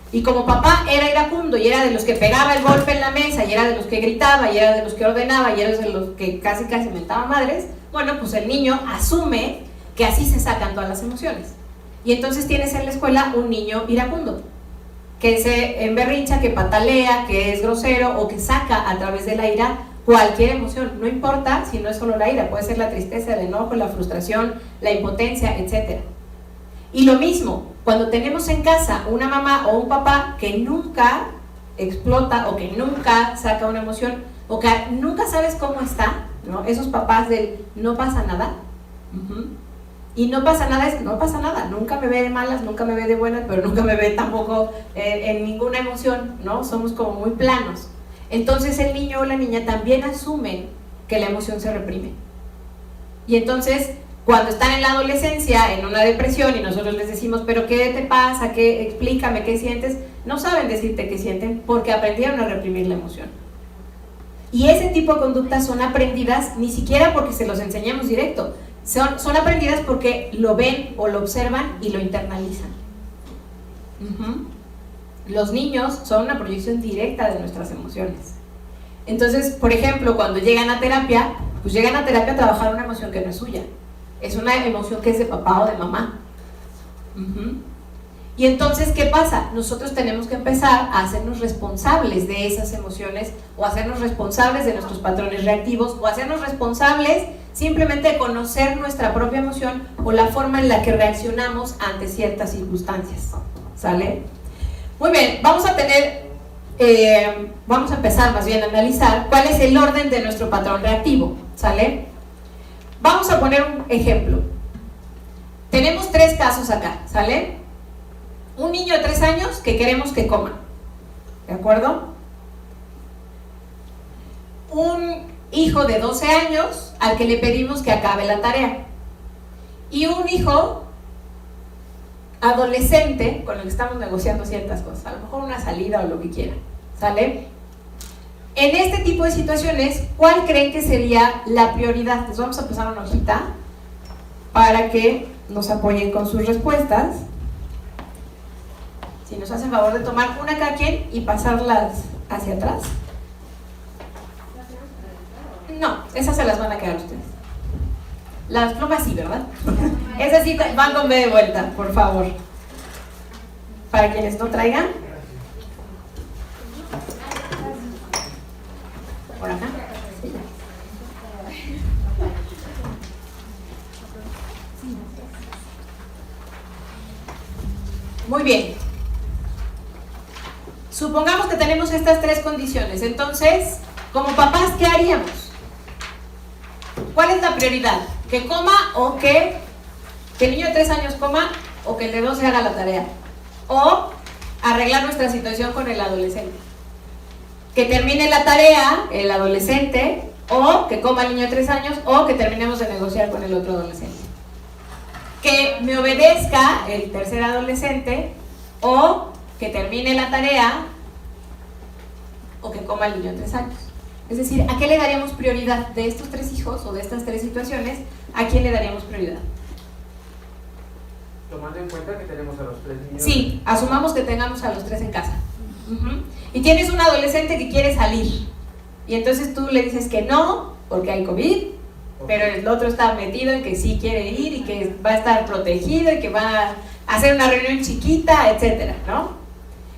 Y como papá era iracundo y era de los que pegaba el golpe en la mesa y era de los que gritaba y era de los que ordenaba y era de los que casi mentaba madres, bueno, pues el niño asume que así se sacan todas las emociones. Y entonces tienes en la escuela un niño iracundo, que se emberrincha, que patalea, que es grosero o que saca a través de la ira cualquier emoción, no importa si no es solo la ira, puede ser la tristeza, el enojo, la frustración, la impotencia, etc. Y lo mismo, cuando tenemos en casa una mamá o un papá que nunca explota o que nunca saca una emoción o que nunca sabes cómo está, ¿no? Esos papás del no pasa nada, y no pasa nada es no pasa nada, nunca me ve de malas, nunca me ve de buenas, pero nunca me ve tampoco en ninguna emoción, ¿no? Somos como muy planos. Entonces el niño o la niña también asumen que la emoción se reprime. Y entonces cuando están en la adolescencia, en una depresión, y nosotros les decimos, ¿pero qué te pasa? Explícame, ¿qué sientes? No saben decirte qué sienten porque aprendieron a reprimir la emoción. Y ese tipo de conductas son aprendidas ni siquiera porque se los enseñemos directo, son aprendidas porque lo ven o lo observan y lo internalizan. Los niños son una proyección directa de nuestras emociones. Entonces, por ejemplo, cuando llegan a terapia, pues llegan a terapia a trabajar una emoción que no es suya, es una emoción que es de papá o de mamá. Y entonces, ¿qué pasa? Nosotros tenemos que empezar a hacernos responsables de esas emociones, o hacernos responsables de nuestros patrones reactivos, o hacernos responsables simplemente de conocer nuestra propia emoción o la forma en la que reaccionamos ante ciertas circunstancias. ¿Sale? Muy bien, vamos a empezar más bien a analizar cuál es el orden de nuestro patrón reactivo. ¿Sale? Vamos a poner un ejemplo. Tenemos 3 casos acá, ¿sale? Un niño de 3 años que queremos que coma, ¿de acuerdo? Un hijo de 12 años al que le pedimos que acabe la tarea. Y un hijo adolescente con el que estamos negociando ciertas cosas, a lo mejor una salida o lo que quiera, ¿sale? En este tipo de situaciones, ¿cuál creen que sería la prioridad? Les vamos a pasar una hojita para que nos apoyen con sus respuestas. Si nos hacen favor de tomar una cada quien y pasarlas hacia atrás. No, esas se las van a quedar ustedes. Las plumas sí, ¿verdad? Esas sí van con B de vuelta, por favor. Para quienes no traigan. Por acá. Muy bien. Supongamos que tenemos estas 3 condiciones. Entonces, como papás, ¿qué haríamos? ¿Cuál es la prioridad? ¿Que coma o que el niño de 3 años coma o que el de 12 haga la tarea? O arreglar nuestra situación con el adolescente. Que termine la tarea el adolescente, o que coma el niño de 3 años, o que terminemos de negociar con el otro adolescente. Que me obedezca el tercer adolescente, o que termine la tarea, o que coma el niño de 3 años. Es decir, ¿a qué le daríamos prioridad de estos 3 hijos o de estas 3 situaciones? ¿A quién le daríamos prioridad? Tomando en cuenta que tenemos a los 3 niños. Sí, asumamos que tengamos a los 3 en casa. Y tienes un adolescente que quiere salir. Y entonces tú le dices que no, porque hay COVID, pero el otro está metido en que sí quiere ir y que va a estar protegido y que va a hacer una reunión chiquita, etcétera, ¿no?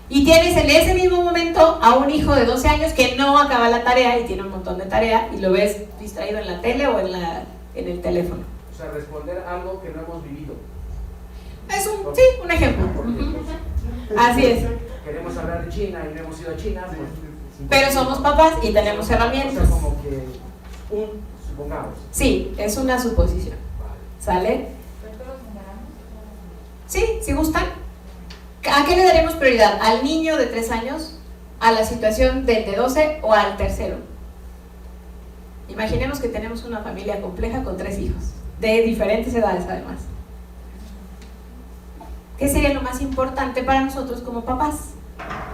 Y tienes en ese mismo momento a un hijo de 12 años que no acaba la tarea y tiene un montón de tarea y lo ves distraído en la tele o en el teléfono. O sea, responder algo que no hemos vivido. Es un ejemplo. Así es. Queremos hablar de China y no hemos ido a China, pues, pero somos papás y tenemos herramientas. O sea, como que supongamos. Sí, es una suposición. ¿Sale? Sí, si gustan. ¿A qué le daremos prioridad? ¿Al niño de 3 años? ¿A la situación del de 12 o al tercero? Imaginemos que tenemos una familia compleja con 3 hijos, de diferentes edades además. ¿Qué sería lo más importante para nosotros como papás?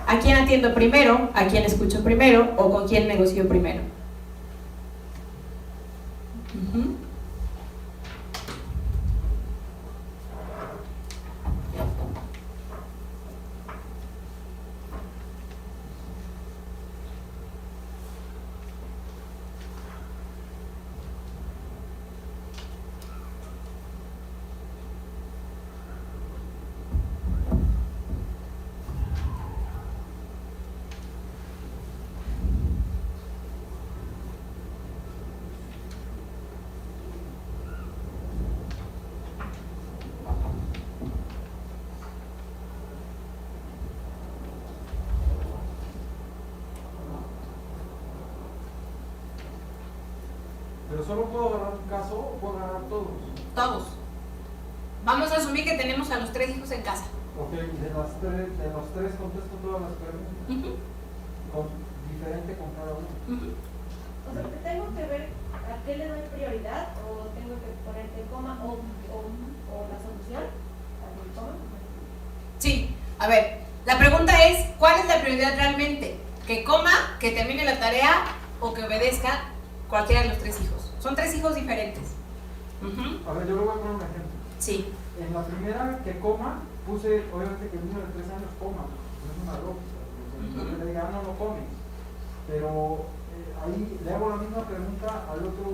¿A quién atiendo primero? ¿A quién escucho primero? ¿O con quién negocio primero? Pero solo puedo agarrar un caso o puedo agarrar todos. Todos. Vamos a asumir que tenemos a los 3 hijos en casa. Ok, de los tres contesto todas las preguntas. Diferente con cada uno. O sea, ¿tengo que ver a qué le doy prioridad o tengo que poner que coma o la solución a que coma? Sí, a ver, la pregunta es, ¿cuál es la prioridad realmente? ¿Que coma, que termine la tarea o que obedezca cualquiera de los 3 hijos. Son 3 hijos diferentes. A ver, yo le voy a poner un ejemplo. Sí. En la primera que coma, puse obviamente que el niño de 3 años coma, no es una lógica. Entonces le diga, no, no comes. Pero ahí le hago la misma pregunta al otro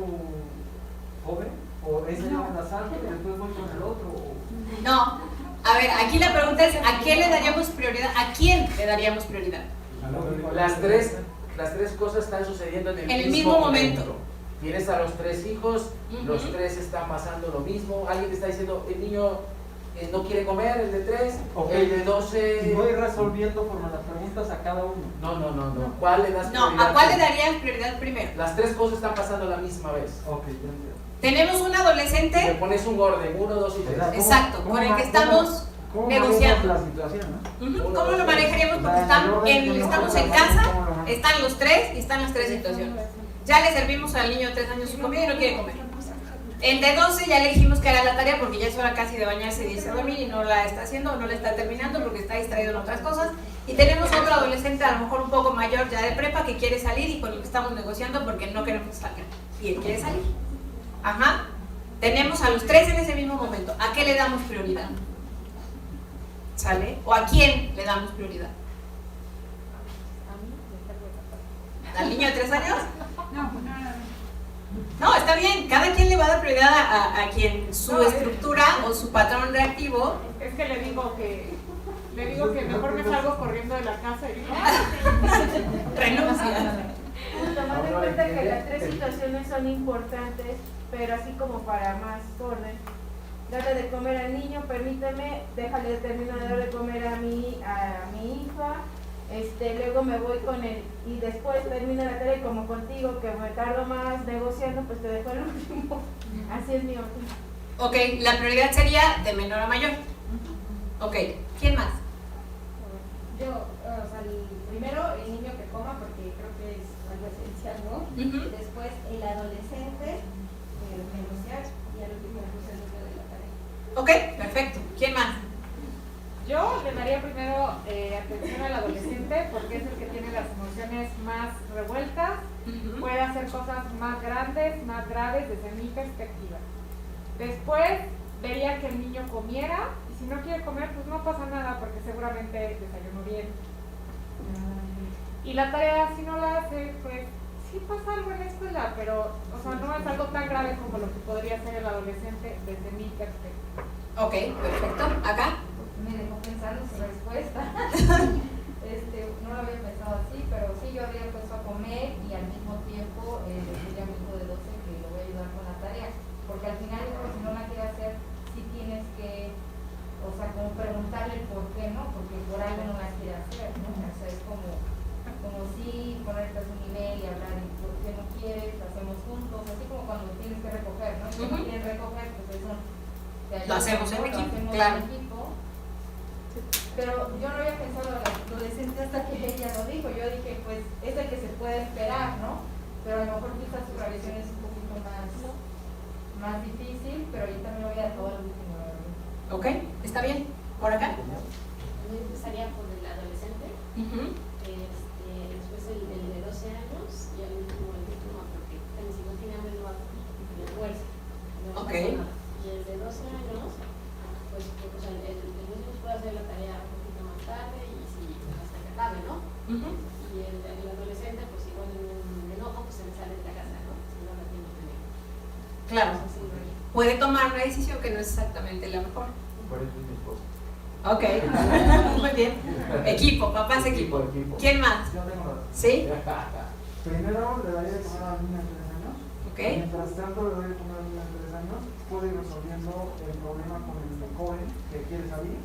joven, o ese ya me la salto y después voy con el otro. No, a ver, aquí la pregunta es, ¿a quién le daríamos prioridad? ¿A quién le daríamos prioridad? Las tres cosas están sucediendo en el mismo momento. Tienes a los 3 hijos, los 3 están pasando lo mismo. Alguien te está diciendo, el niño no quiere comer, el de 3, el de 12. Y voy resolviendo por las preguntas a cada uno. No. ¿Cuál le das prioridad? No, ¿a cuál le darías prioridad primero? Las 3 cosas están pasando a la misma vez. Ok, ya entiendo. Tenemos un adolescente. Le pones un orden, 1, 2 y 3. Exacto, con el que estamos negociando. La situación, ¿no? ¿Cómo lo manejaríamos? Porque estamos en casa, están los 3 y están las 3 situaciones. Ya le servimos al niño de 3 años su comida y no quiere comer. El de 12 ya le dijimos que haga la tarea porque ya es hora casi de bañarse y irse a dormir y no la está haciendo o no la está terminando porque está distraído en otras cosas. Y tenemos otro adolescente a lo mejor un poco mayor ya de prepa que quiere salir y con el que estamos negociando porque no queremos que salga. Y él quiere salir. Ajá. Tenemos a los 3 en ese mismo momento. ¿A qué le damos prioridad? ¿Sale? ¿O a quién le damos prioridad? ¿Al niño de 3 años? No, está bien. Cada quien le va a dar prioridad a quien su estructura o su patrón reactivo. Es que le digo que mejor me salgo corriendo de la casa y digo, renuncia. Tomando en cuenta que las 3 situaciones son importantes, pero así como para más orden, darle de comer al niño, permíteme, déjale terminar de dar de comer a mi hija, luego me voy con él y después termino la tarea y como contigo que me tardo más negociando, pues te dejo el último. Así es mi orden. Ok, la prioridad sería de menor a mayor. Ok, ¿quién más? Yo, primero el niño que coma porque creo que es algo esencial, ¿no? Después el adolescente, negociar y al último pues el niño de la tarea. Ok, perfecto. ¿Quién más? yo le daría primero atención al adolescente porque es el que tiene las emociones más revueltas, puede hacer cosas más grandes, más graves desde mi perspectiva. Después vería que el niño comiera y si no quiere comer pues no pasa nada porque seguramente desayunó bien. Y la tarea si no la hace pues sí pasa algo en la escuela, pero o sea, no es algo tan grave como lo que podría ser el adolescente desde mi perspectiva. Ok, perfecto. ¿Acá? Me dejó pensando su respuesta. No lo había pensado así, pero sí, yo había puesto a comer y al mismo tiempo decirle a mi hijo de 12 que lo voy a ayudar con la tarea. Porque al final, si no la quiere hacer, sí tienes que, o sea, como preguntarle el por qué, ¿no? Porque por algo no la quiere hacer, ¿no? O sea, es como sí, ponerte a su nivel y hablar y por qué no quieres, lo hacemos juntos, así como cuando tienes que recoger, ¿no? Y si no quieres recoger, pues eso te ayuda, lo hacemos en ¿no? equipo, Lo hacemos claro. en equipo. Pero yo no había pensado en el adolescente hasta que ella lo dijo. Yo dije, pues es el que se puede esperar, ¿no? Pero a lo mejor quizás su revisión es un poquito más difícil, pero yo también lo voy a dejar al último. Ok, está bien. ¿Por acá? Yo empezaría por el adolescente, después el de 12 años y al último porque mis hijos tienen hambre no va a tener fuerza. No ok. pasa nada. Y el de 12 años, pues o sea, el niño puede hacer la tarea un poquito más tarde y si hasta que acabe, ¿no? Y el adolescente, pues igual en un enojo, pues se le sale de la casa, ¿no? Si no la tiene que tener. Claro. Puede tomar una decisión que no es exactamente la mejor. Por eso es mi esposa. Ok, muy bien. Equipo, papás equipo. ¿Quién más? Yo tengo la... ¿Sí? Primero le daría de comer a la niña de 3 años. Ok. Mientras tanto le doy de comer a la niña de 3 años, puedo ir resolviendo el problema con el joven que quiere salir,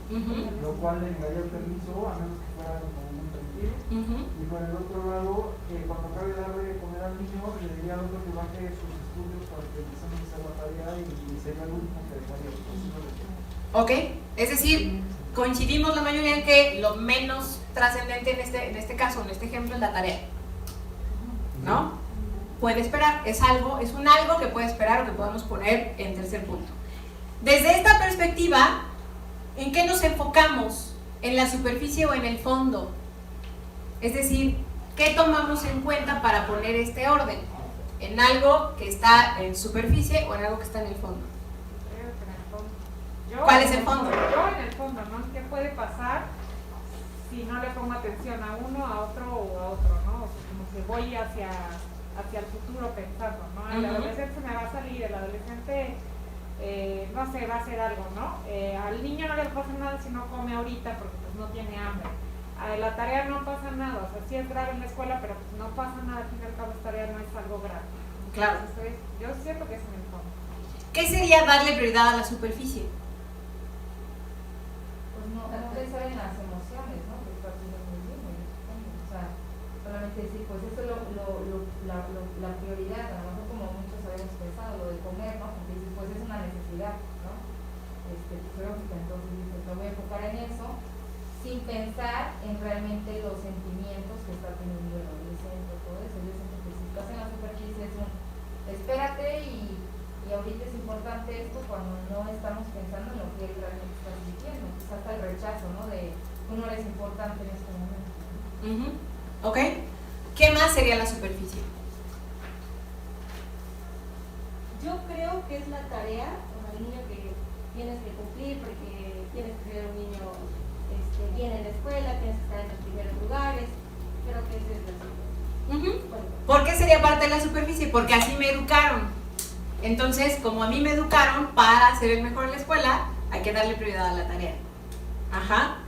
lo cual le daría el permiso a menos que fuera como muy tranquilo. Y por el otro lado, cuando acabe de darle de comer al niño, le diría al otro que baje sus estudios para que empecemos a hacer la tarea y sería el último que dejaría. Ok, es decir, coincidimos la mayoría en que lo menos trascendente en este caso, en este ejemplo, es la tarea. ¿No? Puede esperar, es un algo que puede esperar o que podemos poner en tercer punto. Desde esta perspectiva, ¿en qué nos enfocamos? ¿En la superficie o en el fondo? Es decir, ¿qué tomamos en cuenta para poner este orden? ¿En algo que está en superficie o en algo que está en el fondo? Creo que en el fondo. ¿Cuál es el fondo? Yo en el fondo, ¿no? ¿Qué puede pasar si no le pongo atención a uno, a otro o a otro, ¿no? O sea, como que voy hacia el futuro pensando, ¿no? El adolescente me va a salir, el adolescente, no sé, va a hacer algo, ¿no? Al niño no le pasa nada si no come ahorita porque pues no tiene hambre. A la tarea no pasa nada, o sea, sí es grave en la escuela, pero pues no pasa nada, al fin y al cabo esta tarea no es algo grave. Claro. Entonces, yo siento que es en el fondo. ¿Qué sería darle prioridad a la superficie? Pues no pensar en las emociones, ¿no? Que está haciendo muy bien, o sea, solamente decir, pues eso es la prioridad, a lo mejor como muchos habíamos pensado, lo de comer, ¿no? Porque dices, pues es una necesidad, ¿no? Fisiológica, entonces dices, lo voy a enfocar en eso, sin pensar en realmente los sentimientos que está teniendo el adolescente, todo eso. Yo siento que si estás en la superficie es un, espérate y ahorita es importante esto cuando no estamos pensando en lo que él realmente está sintiendo, pues hasta el rechazo, ¿no? De tú no eres importante en este momento. ¿Ok? ¿Qué más sería la superficie? Yo creo que es la tarea, o sea, el niño que tienes que cumplir porque tienes que ser un niño bien en la escuela, tienes que estar en los primeros lugares. Creo que esa es la superficie. Bueno, ¿Por qué sería parte de la superficie? Porque así me educaron. Entonces, como a mí me educaron para ser el mejor en la escuela, hay que darle prioridad a la tarea. Ajá.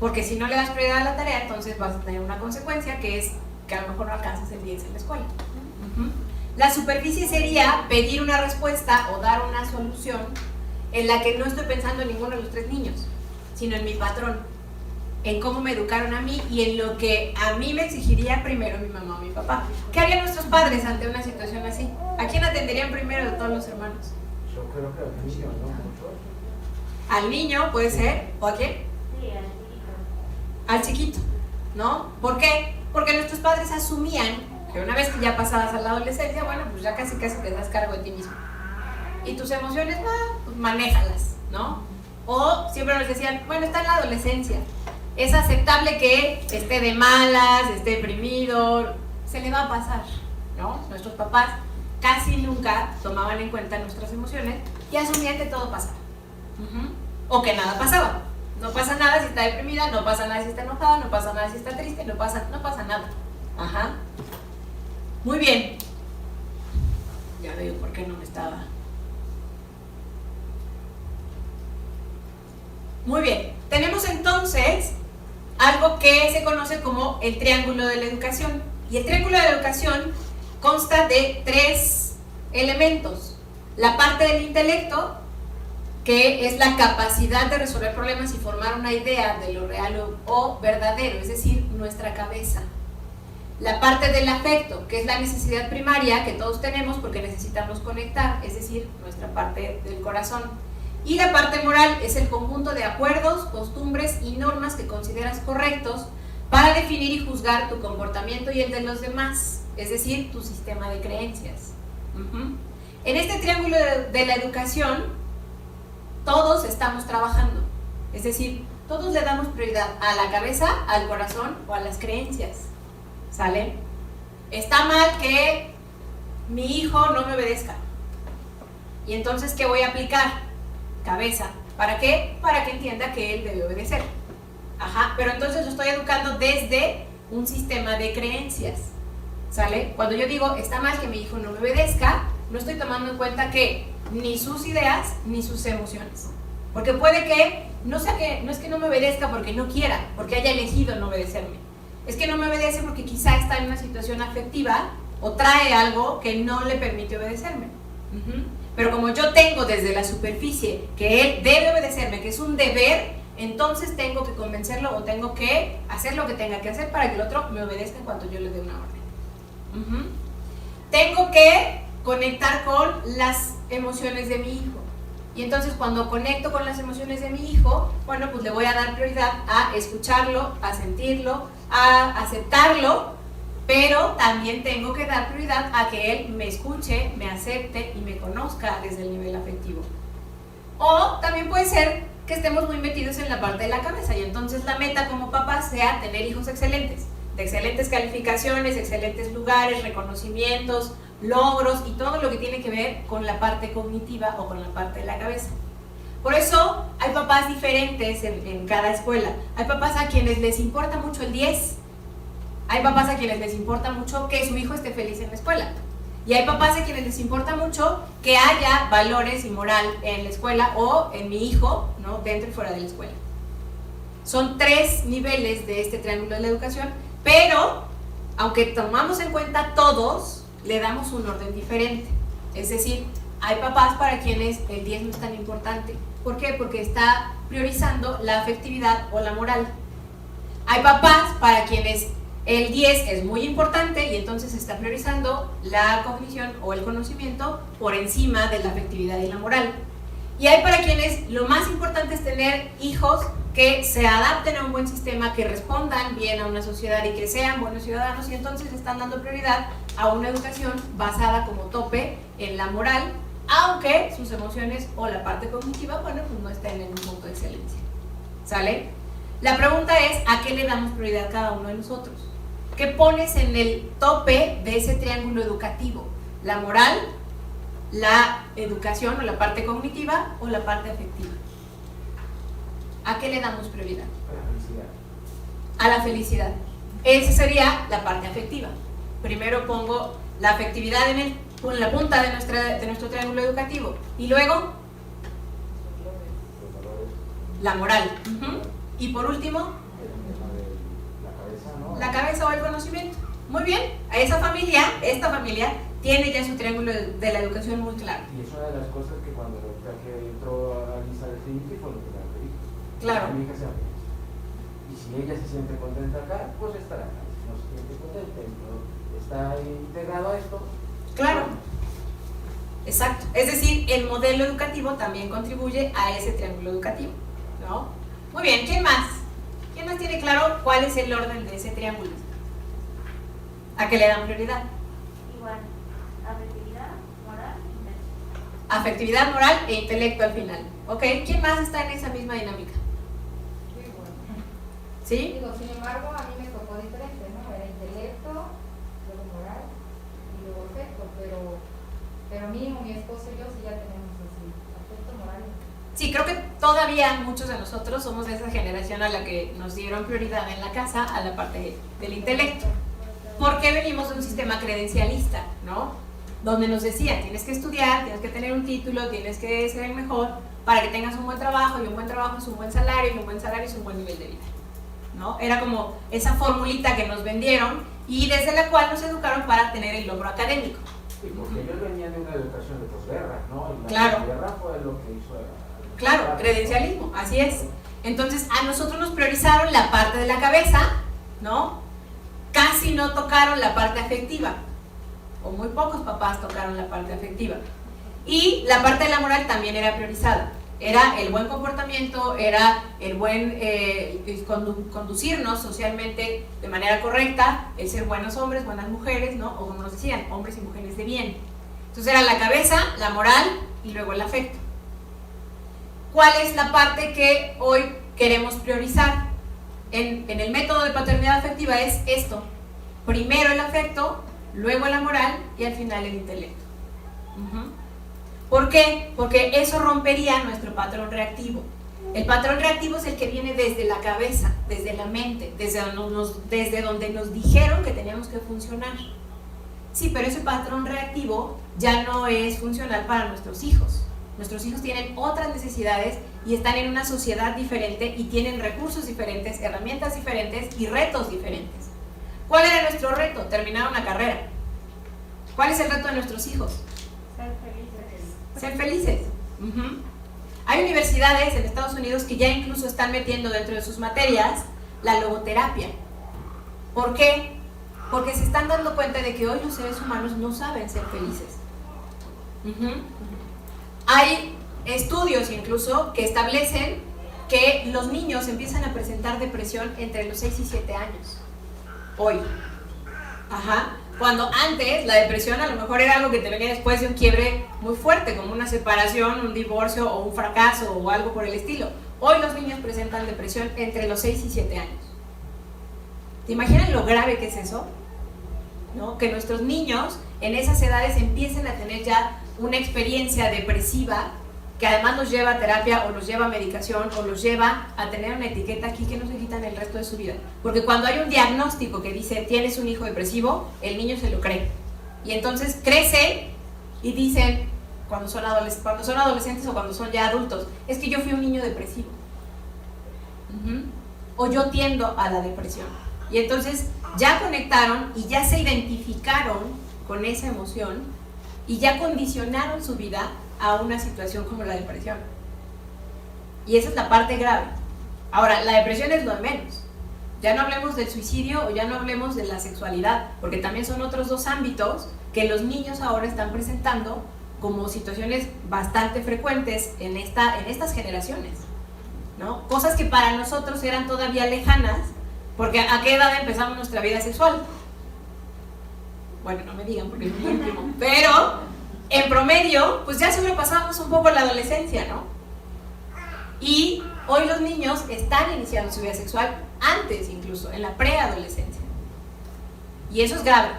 Porque si no le das prioridad a la tarea, entonces vas a tener una consecuencia que es que a lo mejor no alcanzas el 10 en la escuela. La superficie sería pedir una respuesta o dar una solución en la que no estoy pensando en ninguno de los tres niños, sino en mi patrón, en cómo me educaron a mí y en lo que a mí me exigiría primero mi mamá o mi papá. ¿Qué harían nuestros padres ante una situación así? ¿A quién atenderían primero de todos los hermanos? Yo creo que al niño, ¿no? Mucho. Al niño puede ser, ¿o a quién? sí, al chiquito. Al chiquito, ¿no? ¿Por qué? Porque nuestros padres asumían que una vez que ya pasabas a la adolescencia, bueno, pues ya casi te das cargo de ti mismo. Y tus emociones, pues manéjalas, ¿no? O siempre nos decían, bueno, está en la adolescencia. Es aceptable que esté de malas, esté deprimido, se le va a pasar, ¿no? Nuestros papás casi nunca tomaban en cuenta nuestras emociones y asumían que todo pasaba. O que nada pasaba. No pasa nada si está deprimida, no pasa nada si está enojada, no pasa nada si está triste, no pasa nada. Ajá. Muy bien. Ya veo por qué no me estaba. Muy bien. Tenemos entonces algo que se conoce como el triángulo de la educación. Y el triángulo de la educación consta de 3 elementos. La parte del intelecto, que es la capacidad de resolver problemas y formar una idea de lo real o verdadero, es decir, nuestra cabeza. La parte del afecto, que es la necesidad primaria que todos tenemos porque necesitamos conectar, es decir, nuestra parte del corazón. Y la parte moral es el conjunto de acuerdos, costumbres y normas que consideras correctos para definir y juzgar tu comportamiento y el de los demás, es decir, tu sistema de creencias. En este triángulo de la educación, todos estamos trabajando, es decir, todos le damos prioridad a la cabeza, al corazón o a las creencias. ¿Sale? Está mal que mi hijo no me obedezca. Y entonces, ¿qué voy a aplicar? Cabeza. ¿Para qué? Para que entienda que él debe obedecer. Ajá, pero entonces lo estoy educando desde un sistema de creencias. ¿Sale? Cuando yo digo, está mal que mi hijo no me obedezca, no estoy tomando en cuenta que ni sus ideas ni sus emociones. Porque puede que no es que no me obedezca porque no quiera, porque haya elegido no obedecerme. Es que no me obedece porque quizá está en una situación afectiva o trae algo que no le permite obedecerme. Pero como yo tengo desde la superficie que él debe obedecerme, que es un deber, entonces tengo que convencerlo o tengo que hacer lo que tenga que hacer para que el otro me obedezca en cuanto yo le dé una orden. Tengo que conectar con las emociones de mi hijo. Y entonces cuando conecto con las emociones de mi hijo, bueno, pues le voy a dar prioridad a escucharlo, a sentirlo, a aceptarlo, pero también tengo que dar prioridad a que él me escuche, me acepte y me conozca desde el nivel afectivo. O también puede ser que estemos muy metidos en la parte de la cabeza y entonces la meta como papá sea tener hijos excelentes. de excelentes calificaciones, excelentes lugares, reconocimientos, logros y todo lo que tiene que ver con la parte cognitiva o con la parte de la cabeza. Por eso hay papás diferentes en cada escuela. Hay papás a quienes les importa mucho el 10, hay papás a quienes les importa mucho que su hijo esté feliz en la escuela, y hay papás a quienes les importa mucho que haya valores y moral en la escuela o en mi hijo, ¿no?, dentro y fuera de la escuela. Son 3 niveles de este triángulo de la educación, pero aunque tomamos en cuenta todos, le damos un orden diferente. Es decir, hay papás para quienes el 10 no es tan importante. ¿Por qué? Porque está priorizando la afectividad o la moral. Hay papás para quienes el 10 es muy importante y entonces está priorizando la cognición o el conocimiento por encima de la afectividad y la moral. Y hay para quienes lo más importante es tener hijos que se adapten a un buen sistema, que respondan bien a una sociedad y que sean buenos ciudadanos, y entonces están dando prioridad a una educación basada como tope en la moral, aunque sus emociones o la parte cognitiva, bueno, pues no estén en un punto de excelencia. ¿Sale? La pregunta es, ¿a qué le damos prioridad cada uno de nosotros? ¿Qué pones en el tope de ese triángulo educativo? ¿La moral, la educación o la parte cognitiva o la parte afectiva? ¿A qué le damos prioridad? A la felicidad. Esa sería la parte afectiva. Primero pongo la afectividad en la punta de nuestro triángulo educativo y luego la moral. Y por último, la cabeza o el conocimiento. Muy bien, esta familia tiene ya su triángulo de la educación muy claro. Y es una de las cosas que cuando entró a Lisa de Trinity fue lo que me pedí. Claro. Mi hija sea feliz. Y si ella se siente contenta acá, pues estará acá. Si no se siente contenta y no está integrado a esto. Claro. Exacto. Es decir, el modelo educativo también contribuye a ese triángulo educativo, ¿no? Muy bien, ¿quién más? ¿Quién más tiene claro cuál es el orden de ese triángulo? ¿A qué le dan prioridad? Igual, afectividad, moral, intelecto. Afectividad, moral e intelecto al final. ¿Ok? ¿Quién más está en esa misma dinámica? ¿Sí? Digo, sin embargo, a mí me tocó diferente, ¿no? Era intelecto, luego moral y luego afecto, pero mi esposo y yo sí ya tenemos así, afecto, moral. Sí, creo que todavía muchos de nosotros somos de esa generación a la que nos dieron prioridad en la casa a la parte del intelecto. Porque venimos de un sistema credencialista, ¿no? Donde nos decían, tienes que estudiar, tienes que tener un título, tienes que ser el mejor para que tengas un buen trabajo, y un buen trabajo es un buen salario, y un buen salario es un buen nivel de vida, ¿no? Era como esa formulita que nos vendieron y desde la cual nos educaron para tener el logro académico. Sí, porque ellos venían de una educación de posguerra, ¿no? Y la Claro. posguerra fue lo que hizo. Claro, credencialismo, así es. Entonces a nosotros nos priorizaron la parte de la cabeza, ¿no? Casi no tocaron la parte afectiva, o muy pocos papás tocaron la parte afectiva. Y la parte de la moral también era priorizada. Era el buen comportamiento, era el buen conducirnos socialmente de manera correcta, el ser buenos hombres, buenas mujeres, ¿no? O como nos decían, hombres y mujeres de bien. Entonces era la cabeza, la moral y luego el afecto. ¿Cuál es la parte que hoy queremos priorizar? En el método de paternidad afectiva es esto: primero el afecto, luego la moral y al final el intelecto. ¿Por qué? Porque eso rompería nuestro patrón reactivo. El patrón reactivo es el que viene desde la cabeza, desde la mente, desde donde nos dijeron que teníamos que funcionar. Sí, pero ese patrón reactivo ya no es funcional para nuestros hijos. Nuestros hijos tienen otras necesidades y están en una sociedad diferente y tienen recursos diferentes, herramientas diferentes y retos diferentes. ¿Cuál era nuestro reto? Terminar una carrera. ¿Cuál es el reto de nuestros hijos? Ser felices. Hay universidades en Estados Unidos que ya incluso están metiendo dentro de sus materias la logoterapia. ¿Por qué? Porque se están dando cuenta de que hoy los seres humanos no saben ser felices. Hay estudios incluso que establecen que los niños empiezan a presentar depresión entre los 6 y 7 años. Hoy. Cuando antes la depresión a lo mejor era algo que te venía después de un quiebre muy fuerte, como una separación, un divorcio o un fracaso o algo por el estilo. Hoy los niños presentan depresión entre los 6 y 7 años. ¿Te imaginas lo grave que es eso? ¿No? Que nuestros niños en esas edades empiecen a tener ya una experiencia depresiva que además los lleva a terapia o los lleva a medicación o los lleva a tener una etiqueta aquí que no se quitan el resto de su vida. Porque cuando hay un diagnóstico que dice tienes un hijo depresivo, el niño se lo cree. Y entonces crece y dicen, cuando son adolescentes o cuando son ya adultos, es que yo fui un niño depresivo. O yo tiendo a la depresión. Y entonces ya conectaron y ya se identificaron con esa emoción y ya condicionaron su vida a una situación como la depresión. Y esa es la parte grave. Ahora, la depresión es lo de menos. Ya no hablemos del suicidio o ya no hablemos de la sexualidad, porque también son otros dos ámbitos que los niños ahora están presentando como situaciones bastante frecuentes en estas generaciones, ¿no? Cosas que para nosotros eran todavía lejanas, porque ¿a qué edad empezamos nuestra vida sexual? Bueno, no me digan porque es muy íntimo, pero en promedio, pues ya sobrepasamos un poco la adolescencia, ¿no? Y hoy los niños están iniciando su vida sexual antes incluso, en la preadolescencia. Y eso es grave.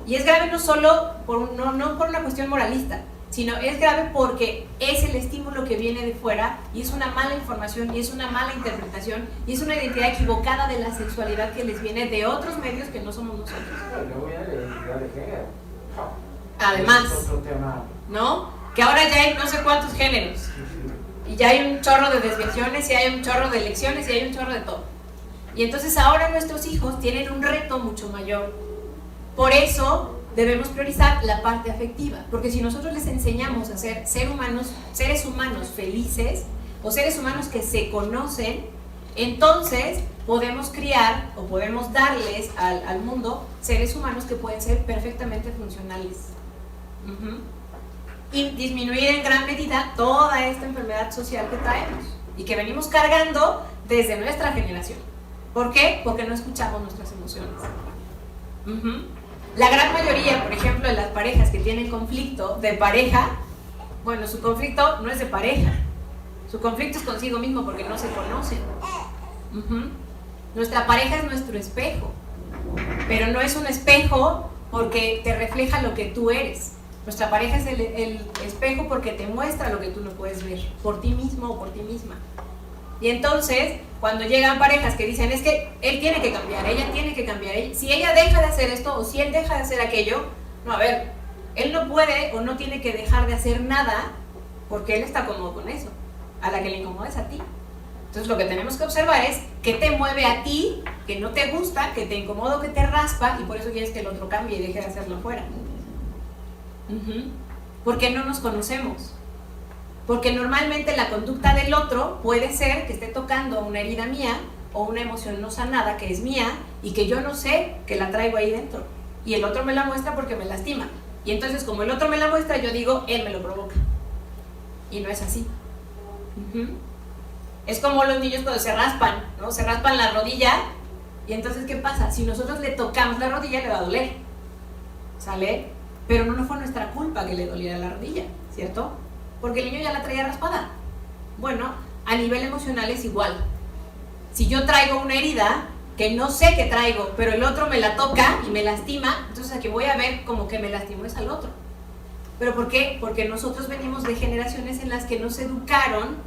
Y es grave no solo no por una cuestión moralista, sino es grave porque es el estímulo que viene de fuera y es una mala información y es una mala interpretación y es una identidad equivocada de la sexualidad que les viene de otros medios que no somos nosotros. Luego ya la identidad de género. Además, es otro tema. ¿no? Que ahora ya hay no sé cuántos géneros y ya hay un chorro de desviaciones y hay un chorro de elecciones y hay un chorro de todo. Y entonces ahora nuestros hijos tienen un reto mucho mayor. Por eso debemos priorizar la parte afectiva, porque si nosotros les enseñamos a ser seres humanos felices o seres humanos que se conocen, entonces podemos criar o podemos darles al mundo seres humanos que pueden ser perfectamente funcionales. Y disminuir en gran medida toda esta enfermedad social que traemos y que venimos cargando desde nuestra generación. ¿Por qué? Porque no escuchamos nuestras emociones. La gran mayoría, por ejemplo, de las parejas que tienen conflicto de pareja, bueno, su conflicto no es de pareja, su conflicto es consigo mismo porque no se conocen. Nuestra pareja es nuestro espejo, pero no es un espejo porque te refleja lo que tú eres. Nuestra pareja es el espejo porque te muestra lo que tú no puedes ver por ti mismo o por ti misma. Y entonces, cuando llegan parejas que dicen, es que él tiene que cambiar, ella tiene que cambiar, si ella deja de hacer esto o si él deja de hacer aquello, no, a ver, él no puede o no tiene que dejar de hacer nada porque él está cómodo con eso. A la que le incomoda es a ti. Entonces lo que tenemos que observar es qué te mueve a ti, que no te gusta, que te incomoda, que te raspa y por eso quieres que el otro cambie y deje de hacerlo fuera. Porque no nos conocemos. Porque normalmente la conducta del otro puede ser que esté tocando una herida mía o una emoción no sanada que es mía y que yo no sé que la traigo ahí dentro. Y el otro me la muestra porque me lastima. Y entonces como el otro me la muestra, yo digo, él me lo provoca. Y no es así. Es como los niños cuando se raspan, ¿no? Se raspan la rodilla y entonces ¿qué pasa? Si nosotros le tocamos la rodilla le va a doler. ¿Sale? Pero no fue nuestra culpa que le doliera la rodilla, ¿cierto? Porque el niño ya la traía raspada. Bueno, a nivel emocional es igual. Si yo traigo una herida que no sé que traigo, pero el otro me la toca y me lastima, entonces aquí voy a ver como que me lastimó es al otro. ¿Pero por qué? Porque nosotros venimos de generaciones en las que nos educaron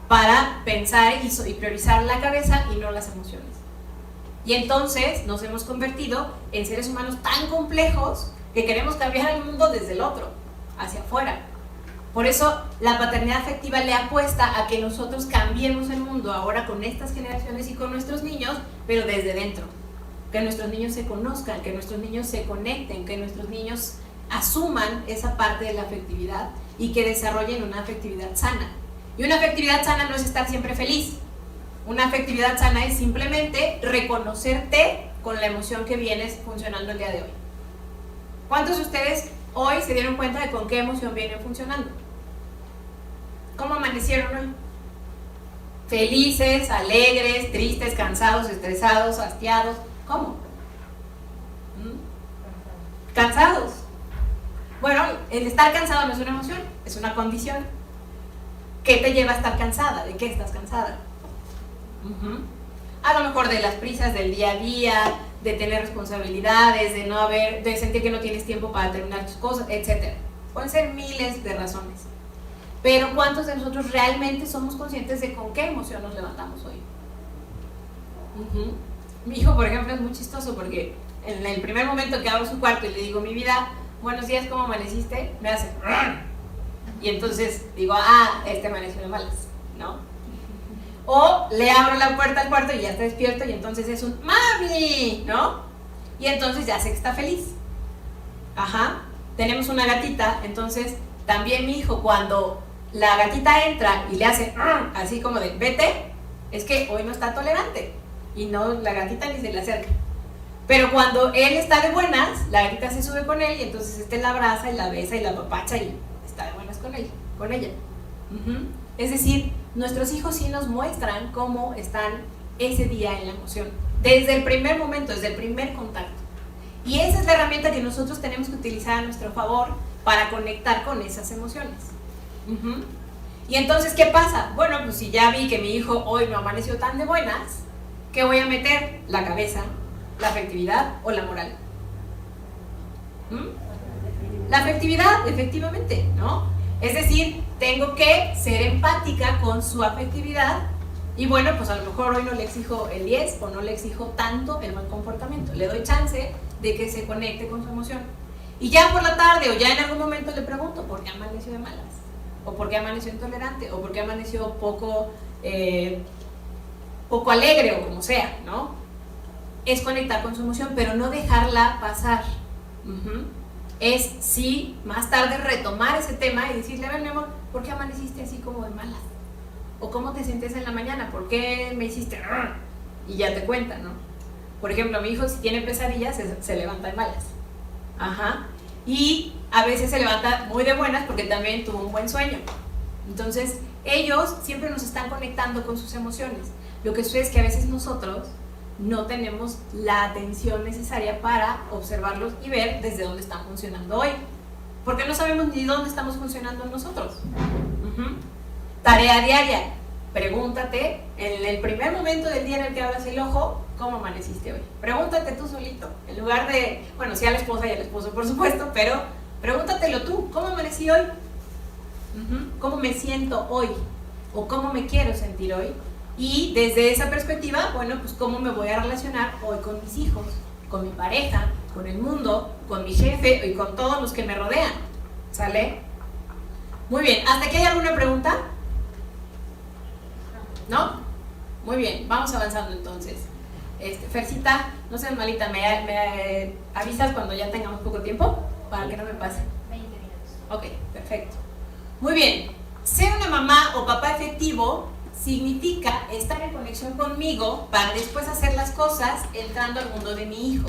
para pensar y priorizar la cabeza y no las emociones. Y entonces nos hemos convertido en seres humanos tan complejos que queremos cambiar el mundo desde el otro, hacia afuera. Por eso la paternidad afectiva le apuesta a que nosotros cambiemos el mundo ahora con estas generaciones y con nuestros niños, pero desde dentro. Que nuestros niños se conozcan, que nuestros niños se conecten, que nuestros niños asuman esa parte de la afectividad y que desarrollen una afectividad sana. Y una afectividad sana no es estar siempre feliz. Una afectividad sana es simplemente reconocerte con la emoción que vienes funcionando el día de hoy. ¿Cuántos de ustedes hoy se dieron cuenta de con qué emoción vienen funcionando? ¿Cómo amanecieron hoy? ¿Felices, alegres, tristes, cansados, estresados, hastiados? ¿Cómo? ¿Cansados? Bueno, el estar cansado no es una emoción, es una condición. ¿Qué te lleva a estar cansada? ¿De qué estás cansada? a lo mejor de las prisas del día a día, de tener responsabilidades, de sentir que no tienes tiempo para terminar tus cosas, etc. Pueden ser miles de razones. Pero ¿cuántos de nosotros realmente somos conscientes de con qué emoción nos levantamos hoy? Mi hijo, por ejemplo, es muy chistoso porque en el primer momento que abro su cuarto y le digo, mi vida, buenos días, ¿cómo amaneciste? Me hace... Y entonces digo, amaneció de malas, ¿no? O le abro la puerta al cuarto y ya está despierto y entonces es un ¡mami!, ¿no? Y entonces ya sé que está feliz. Ajá. Tenemos una gatita, entonces también mi hijo, cuando la gatita entra y le hace así como de vete, es que hoy no está tolerante y no, la gatita ni se le acerca. Pero cuando él está de buenas, la gatita se sube con él y entonces la abraza y la besa y la apapacha y está de buenas con él, con ella. Es decir, nuestros hijos sí nos muestran cómo están ese día en la emoción, desde el primer momento, desde el primer contacto. Y esa es la herramienta que nosotros tenemos que utilizar a nuestro favor para conectar con esas emociones. Y entonces, ¿qué pasa? Bueno, pues si ya vi que mi hijo hoy no amaneció tan de buenas, ¿qué voy a meter? ¿La cabeza, la afectividad o la moral? La afectividad, efectivamente, ¿no? Es decir, tengo que ser empática con su afectividad y bueno, pues a lo mejor hoy no le exijo el 10 o no le exijo tanto el buen comportamiento. Le doy chance de que se conecte con su emoción. Y ya por la tarde o ya en algún momento le pregunto, ¿por qué amaneció de malas? ¿O por qué amaneció intolerante? ¿O por qué amaneció poco alegre o como sea, ¿no? Es conectar con su emoción, pero no dejarla pasar. Es sí, más tarde retomar ese tema y decirle, a ver mi amor, ¿por qué amaneciste así como de malas? ¿O cómo te sientes en la mañana? ¿Por qué me hiciste? Y ya te cuenta, ¿no? Por ejemplo, mi hijo si tiene pesadillas se levanta de malas. Ajá. Y a veces se levanta muy de buenas porque también tuvo un buen sueño. Entonces, ellos siempre nos están conectando con sus emociones. Lo que sucede es que a veces nosotros no tenemos la atención necesaria para observarlos y ver desde dónde están funcionando hoy. Porque no sabemos ni dónde estamos funcionando nosotros. Tarea diaria. Pregúntate, en el primer momento del día en el que abras el ojo, ¿cómo amaneciste hoy? Pregúntate tú solito. En lugar de, bueno, sí a la esposa y al esposo, por supuesto, pero pregúntatelo tú. ¿Cómo amanecí hoy? ¿Cómo me siento hoy? ¿O cómo me quiero sentir hoy? Y desde esa perspectiva, bueno, pues cómo me voy a relacionar hoy con mis hijos, con mi pareja, con el mundo, con mi jefe y con todos los que me rodean. ¿Sale? Muy bien, ¿hasta aquí hay alguna pregunta? ¿No? Muy bien, vamos avanzando entonces. Fercita, no seas malita, ¿me avisas cuando ya tengamos poco tiempo? Para que no me pase. 20 minutos. Ok, perfecto. Muy bien, ser una mamá o papá efectivo significa estar en conexión conmigo para después hacer las cosas entrando al mundo de mi hijo,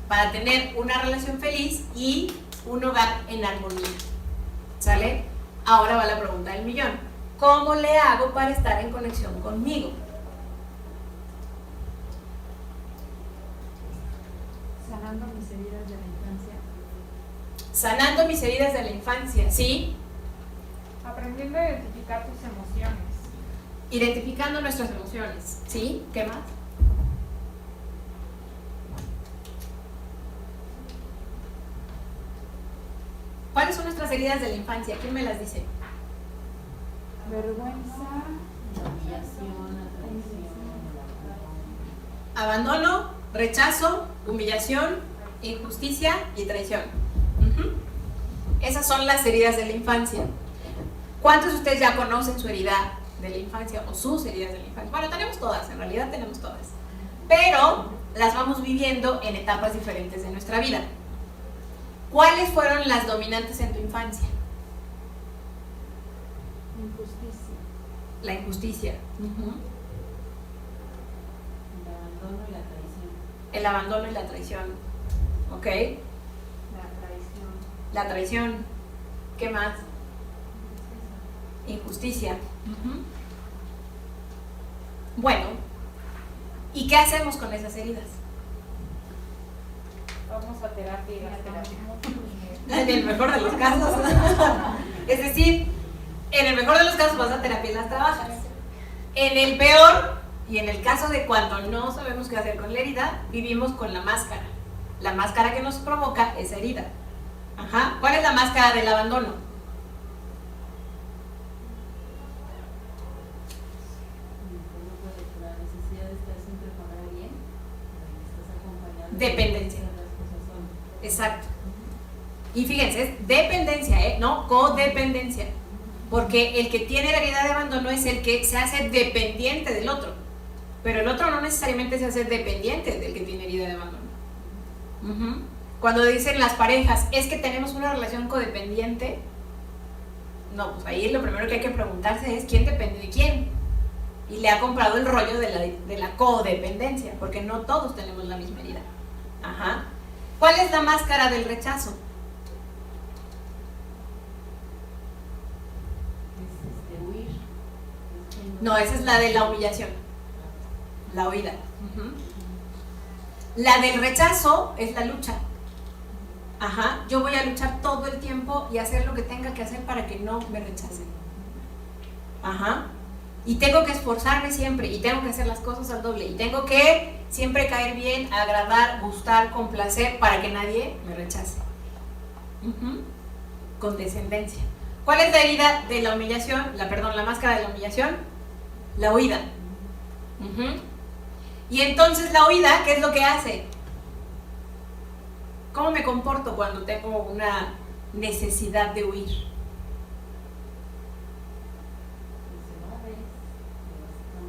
para tener una relación feliz y un hogar en armonía. ¿Sale? Ahora va la pregunta del millón. ¿Cómo le hago para estar en conexión conmigo? Sanando mis heridas de la infancia. Sanando mis heridas de la infancia, ¿sí? Aprendiendo a identificar tus emociones. Identificando nuestras emociones, ¿sí? ¿Qué más? ¿Cuáles son nuestras heridas de la infancia? ¿Quién me las dice? Vergüenza, Abandono, rechazo, humillación, injusticia y traición. Esas son las heridas de la infancia. ¿Cuántos de ustedes ya conocen su herida de la infancia o sus heridas de la infancia? Bueno, tenemos todas, en realidad tenemos todas, pero las vamos viviendo en etapas diferentes de nuestra vida. ¿Cuáles fueron las dominantes en tu infancia? Injusticia. La injusticia. El abandono y la traición. El abandono y la traición. ¿Ok? La traición. La traición. ¿Qué más? Injusticia. Bueno, ¿y qué hacemos con esas heridas? vamos a terapia y gastamos mucho dinero. En el mejor de los casos. Es decir, en el mejor de los casos vas a terapia y las trabajas. En el peor, Y en el caso de cuando no sabemos qué hacer con la herida, vivimos con la máscara. La máscara que nos provoca esa herida. Ajá. ¿Cuál es la máscara del abandono? La necesidad de estar siempre con alguien, estás acompañado. Dependencia. Las cosas son. Exacto. Y fíjense, es dependencia, no codependencia. Porque el que tiene la herida de abandono es el que se hace dependiente del otro. Pero el otro no necesariamente se hace dependiente del que tiene herida de abandono. Cuando dicen las parejas, es que tenemos una relación codependiente, no, pues ahí lo primero que hay que preguntarse es quién depende de quién. Y le ha comprado el rollo de la codependencia, porque no todos tenemos la misma herida. Ajá. ¿Cuál es la máscara del rechazo? Es huir. No, esa es la de la humillación, la huida. La del rechazo es la lucha. Ajá, yo voy a luchar todo el tiempo y hacer lo que tenga que hacer para que no me rechacen. Ajá, y tengo que esforzarme siempre, y tengo que hacer las cosas al doble, y tengo que siempre caer bien, agradar, gustar, complacer para que nadie me rechace. Condescendencia. ¿Cuál es la herida de la humillación? La máscara de la humillación. La huida. Y entonces la huida, ¿qué es lo que hace? ¿Cómo me comporto cuando tengo una necesidad de huir?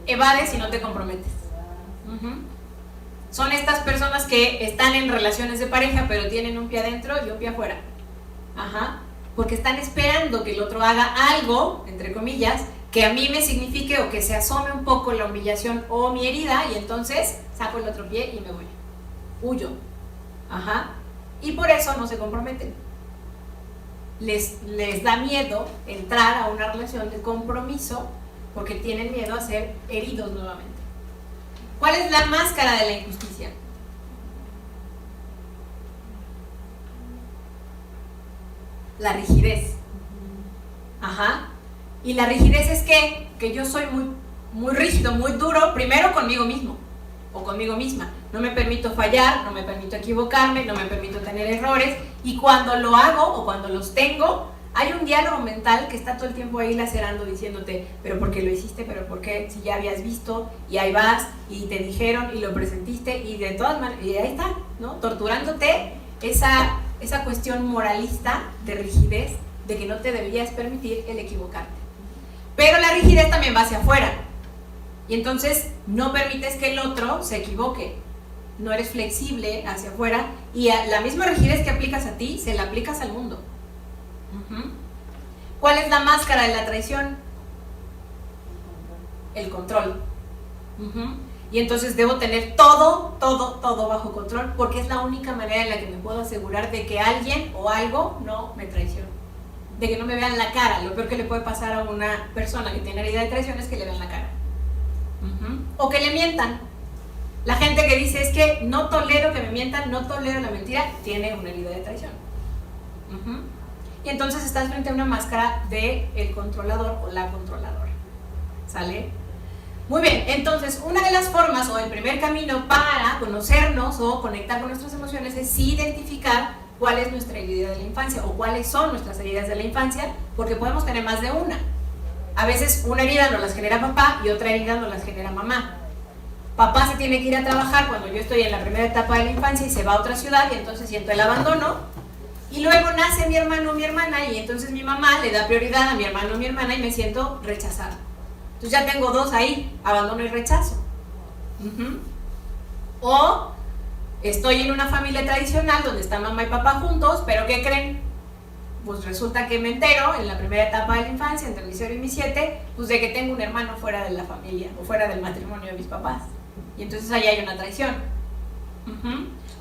Evades y no te comprometes. Son estas personas que están en relaciones de pareja, pero tienen un pie adentro y un pie afuera. Ajá. Porque están esperando que el otro haga algo, entre comillas, que a mí me signifique o que se asome un poco la humillación o mi herida, y entonces saco el otro pie y me voy. Huyo. Ajá. Y por eso no se comprometen. Les da miedo entrar a una relación de compromiso porque tienen miedo a ser heridos nuevamente. ¿Cuál es la máscara de la injusticia? La rigidez. Ajá. Y la rigidez es que yo soy muy rígido, muy duro, primero conmigo mismo o conmigo misma. No me permito fallar, no me permito equivocarme, no me permito tener errores, y cuando lo hago o cuando los tengo, hay un diálogo mental que está todo el tiempo ahí lacerando, diciéndote, pero ¿por qué lo hiciste? ¿Pero por qué? Si ya habías visto, y ahí vas, y te dijeron, y lo presentiste, y de todas maneras, y ahí está, ¿no? Torturándote esa cuestión moralista de rigidez, de que no te deberías permitir el equivocarte. Pero la rigidez también va hacia afuera, y entonces no permites que el otro se equivoque, no eres flexible hacia afuera, y la misma rigidez que aplicas a ti, se la aplicas al mundo. ¿Cuál es la máscara de la traición? El control. Y entonces debo tener todo bajo control, porque es la única manera en la que me puedo asegurar de que alguien o algo no me traicione, de que no me vean la cara. Lo peor que le puede pasar a una persona que tiene herida de traición es que le vean la cara. O que le mientan. La gente que dice es que no tolero que me mientan, no tolero la mentira, tiene una herida de traición. Y entonces estás frente a una máscara del controlador o la controladora. ¿Sale? Muy bien, entonces una de las formas o el primer camino para conocernos o conectar con nuestras emociones es identificar cuál es nuestra herida de la infancia o cuáles son nuestras heridas de la infancia, porque podemos tener más de una. A veces una herida nos las genera papá y otra herida nos las genera mamá. Papá se tiene que ir a trabajar cuando yo estoy en la primera etapa de la infancia y se va a otra ciudad, y entonces siento el abandono. Y luego nace mi hermano o mi hermana, y entonces mi mamá le da prioridad a mi hermano o mi hermana y me siento rechazada. Entonces ya tengo dos ahí, abandono y rechazo. O estoy en una familia tradicional donde están mamá y papá juntos, pero ¿qué creen? Pues resulta que me entero en la primera etapa de la infancia, entre mis 0 y mis 7, pues de que tengo un hermano fuera de la familia o fuera del matrimonio de mis papás. Y entonces ahí hay una traición.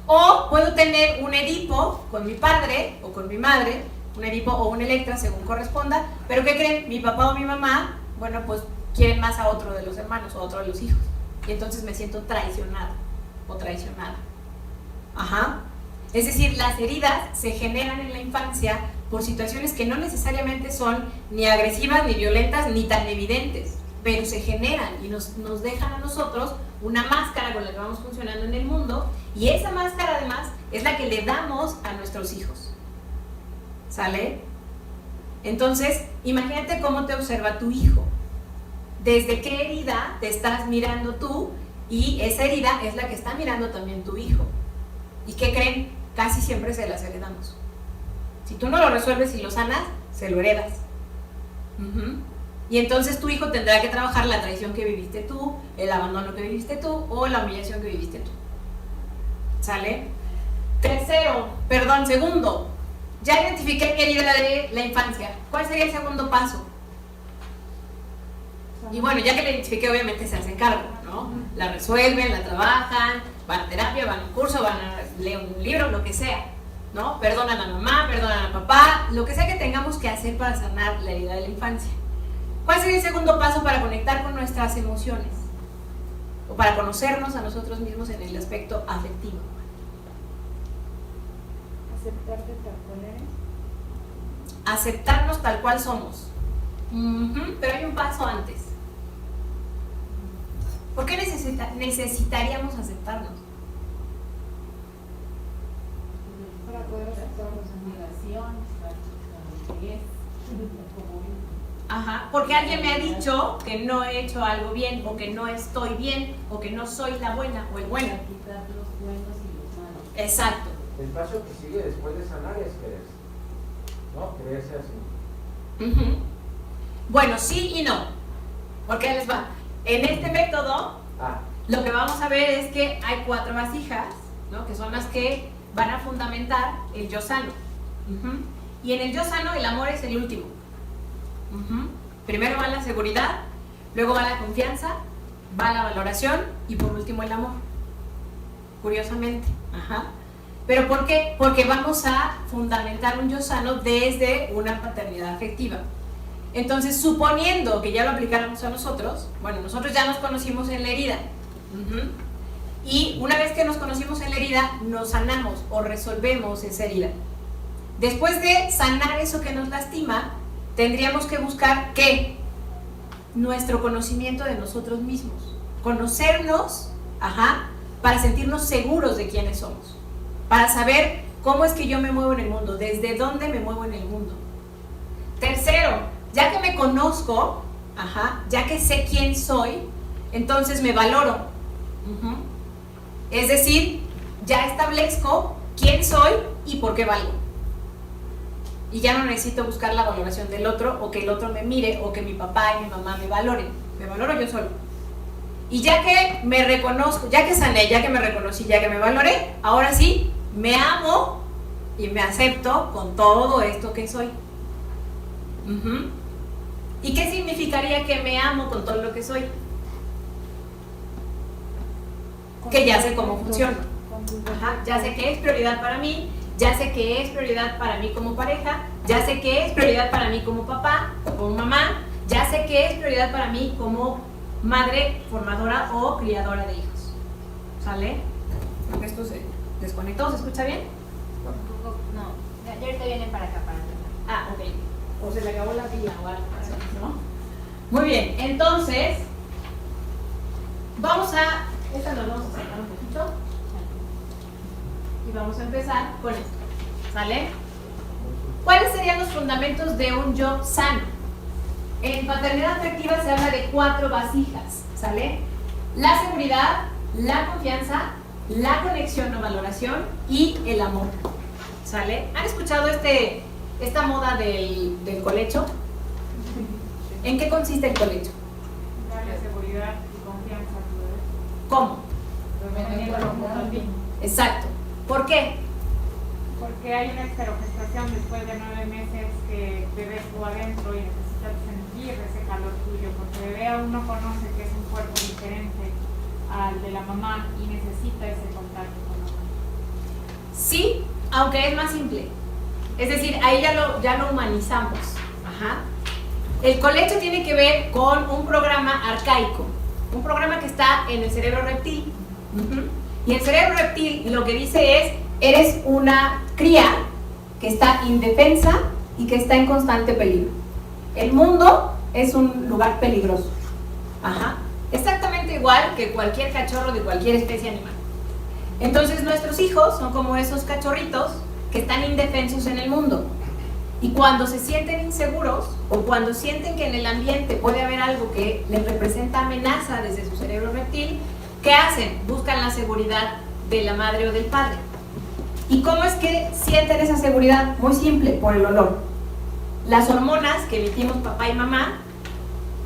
O puedo tener un Edipo con mi padre o con mi madre, un Edipo o un Electra según corresponda, pero ¿qué creen? Mi papá o mi mamá, bueno, pues quieren más a otro de los hermanos o a otro de los hijos, y entonces me siento traicionado o traicionada. Es decir, las heridas se generan en la infancia por situaciones que no necesariamente son ni agresivas, ni violentas, ni tan evidentes. pero se generan y nos dejan a nosotros una máscara con la que vamos funcionando en el mundo, y esa máscara además es la que le damos a nuestros hijos. ¿Sale? Entonces, imagínate cómo te observa tu hijo. Desde qué herida te estás mirando tú, y esa herida es la que está mirando también tu hijo. ¿Y qué creen? Casi siempre se las heredamos. Si tú no lo resuelves y lo sanas, se lo heredas. Y entonces tu hijo tendrá que trabajar la traición que viviste tú, el abandono que viviste tú, o la humillación que viviste tú. ¿Sale? Segundo, ya identifiqué mi herida de la infancia. ¿Cuál sería el segundo paso? Y bueno, ya que la identifiqué, obviamente se hacen cargo, ¿no? La resuelven, la trabajan, van a terapia, van a un curso, van a leer un libro, lo que sea, ¿no? Perdonan a mamá, perdonan a papá, lo que sea que tengamos que hacer para sanar la herida de la infancia. ¿Cuál sería el segundo paso para conectar con nuestras emociones? O para conocernos a nosotros mismos en el aspecto afectivo. Aceptarte tal cual eres. Aceptarnos tal cual somos. Pero hay un paso antes. ¿Por qué necesitaríamos aceptarnos? Para poder aceptar las admiraciones, lo que es, como es. Ajá, porque alguien me ha dicho que no he hecho algo bien, o que no estoy bien, o que no soy la buena o el bueno. Quitar los buenos y los malos. Exacto. El paso que sigue después de sanar es quererse, ¿no? Quererse así. Bueno, sí y no, porque ahí les va. En este método, lo que vamos a ver es que hay 4 vasijas, ¿no? Que son las que van a fundamentar el yo sano. Y en el yo sano el amor es el último. Primero va la seguridad, luego va la confianza, va la valoración y por último el amor. Curiosamente. ¿Pero por qué? Porque vamos a fundamentar un yo sano desde una paternidad afectiva. Entonces, suponiendo que ya lo aplicáramos a nosotros, bueno, nosotros ya nos conocimos en la herida. Y una vez que nos conocimos en la herida, nos sanamos o resolvemos esa herida. Después de sanar eso que nos lastima, tendríamos que buscar ¿qué? Nuestro conocimiento de nosotros mismos. Conocernos, para sentirnos seguros de quiénes somos. Para saber cómo es que yo me muevo en el mundo, desde dónde me muevo en el mundo. Tercero, ya que me conozco, ya que sé quién soy, entonces me valoro. Es decir, ya establezco quién soy y por qué valgo. Y ya no necesito buscar la valoración del otro, o que el otro me mire, o que mi papá y mi mamá me valoren. Me valoro yo solo. Y ya que me reconozco, ya que sané, ya que me reconocí, ya que me valoré, ahora sí, me amo y me acepto con todo esto que soy. ¿Y qué significaría que me amo con todo lo que soy? Que ya sé cómo funciona. Ya sé que es prioridad para mí, ya sé que es prioridad para mí como pareja, ya sé que es prioridad para mí como papá, como mamá, ya sé que es prioridad para mí como madre formadora o criadora de hijos. ¿Sale? Creo que esto se desconectó, ¿se escucha bien? No, ya ahorita vienen para acá para ok. O se le acabó la pila o algo, ¿no? Muy bien, entonces vamos a, esta nos vamos a sacar un poquito y vamos a empezar con esto, ¿sale? ¿Cuáles serían los fundamentos de un yo sano? En paternidad afectiva se habla de 4 vasijas, ¿sale? La seguridad, la confianza, la conexión o valoración y el amor, ¿sale? ¿Han escuchado esta moda del colecho? ¿En qué consiste el colecho? Darle seguridad y confianza a tu bebé. ¿Cómo? Poniéndolo junto a ti. Exacto. ¿Por qué? Porque hay una esterogestación después de 9 meses que bebé estuvo adentro y necesitas sentir ese calor tuyo, porque bebé aún no conoce que es un cuerpo diferente al de la mamá y necesita ese contacto con la mamá. Sí, aunque es más simple. Es decir, ahí ya lo humanizamos. El colecho tiene que ver con un programa arcaico, un programa que está en el cerebro reptil. Y el cerebro reptil lo que dice es, eres una cría que está indefensa y que está en constante peligro. El mundo es un lugar peligroso. Ajá. Exactamente igual que cualquier cachorro de cualquier especie animal. Entonces nuestros hijos son como esos cachorritos que están indefensos en el mundo. Y cuando se sienten inseguros o cuando sienten que en el ambiente puede haber algo que les representa amenaza desde su cerebro reptil, ¿qué hacen? Buscan la seguridad de la madre o del padre. ¿Y cómo es que sienten esa seguridad? Muy simple, por el olor. Las hormonas que emitimos papá y mamá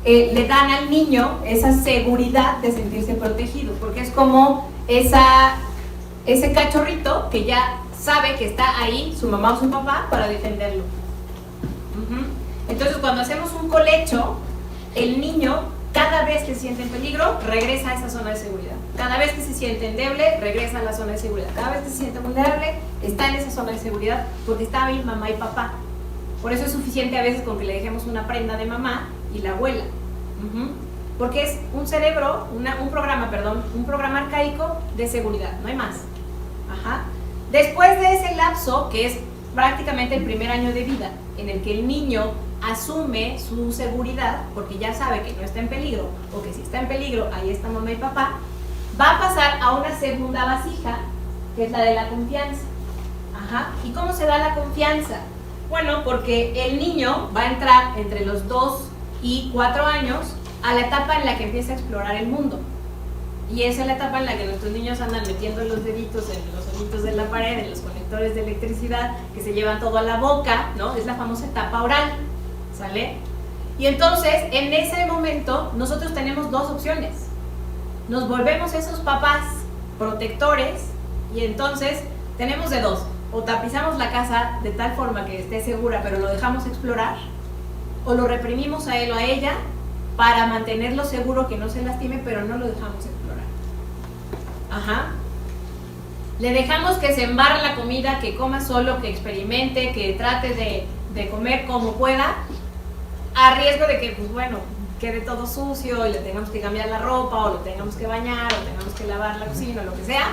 le dan al niño esa seguridad de sentirse protegido, porque es como ese cachorrito que ya sabe que está ahí su mamá o su papá para defenderlo. Entonces cuando hacemos un colecho, el niño cada vez que se siente en peligro regresa a esa zona de seguridad. Cada vez que se siente endeble regresa a la zona de seguridad. Cada vez que se siente vulnerable está en esa zona de seguridad porque está ahí mamá y papá. Por eso es suficiente a veces con que le dejemos una prenda de mamá y la abuela. Porque es un cerebro, un programa arcaico de seguridad, no hay más. Ajá. Después de ese lapso, que es prácticamente el primer año de vida, en el que el niño asume su seguridad, porque ya sabe que no está en peligro, o que si está en peligro, ahí está mamá y papá, va a pasar a una segunda vasija, que es la de la confianza. Ajá. ¿Y cómo se da la confianza? Bueno, porque el niño va a entrar entre los 2 y 4 años a la etapa en la que empieza a explorar el mundo. Y esa es la etapa en la que nuestros niños andan metiendo los deditos en los hoyitos de la pared, en los conectores de electricidad, que se llevan todo a la boca, ¿no? Es la famosa etapa oral, ¿sale? Y entonces, en ese momento, nosotros tenemos dos opciones. Nos volvemos esos papás protectores y entonces tenemos de dos. O tapizamos la casa de tal forma que esté segura, pero lo dejamos explorar, o lo reprimimos a él o a ella para mantenerlo seguro, que no se lastime, pero no lo dejamos explorar. Ajá. Le dejamos que se embarre la comida, que coma solo, que experimente, que trate de comer como pueda, a riesgo de que, pues bueno, quede todo sucio y le tengamos que cambiar la ropa, o lo tengamos que bañar, o tengamos que lavar la cocina, o lo que sea.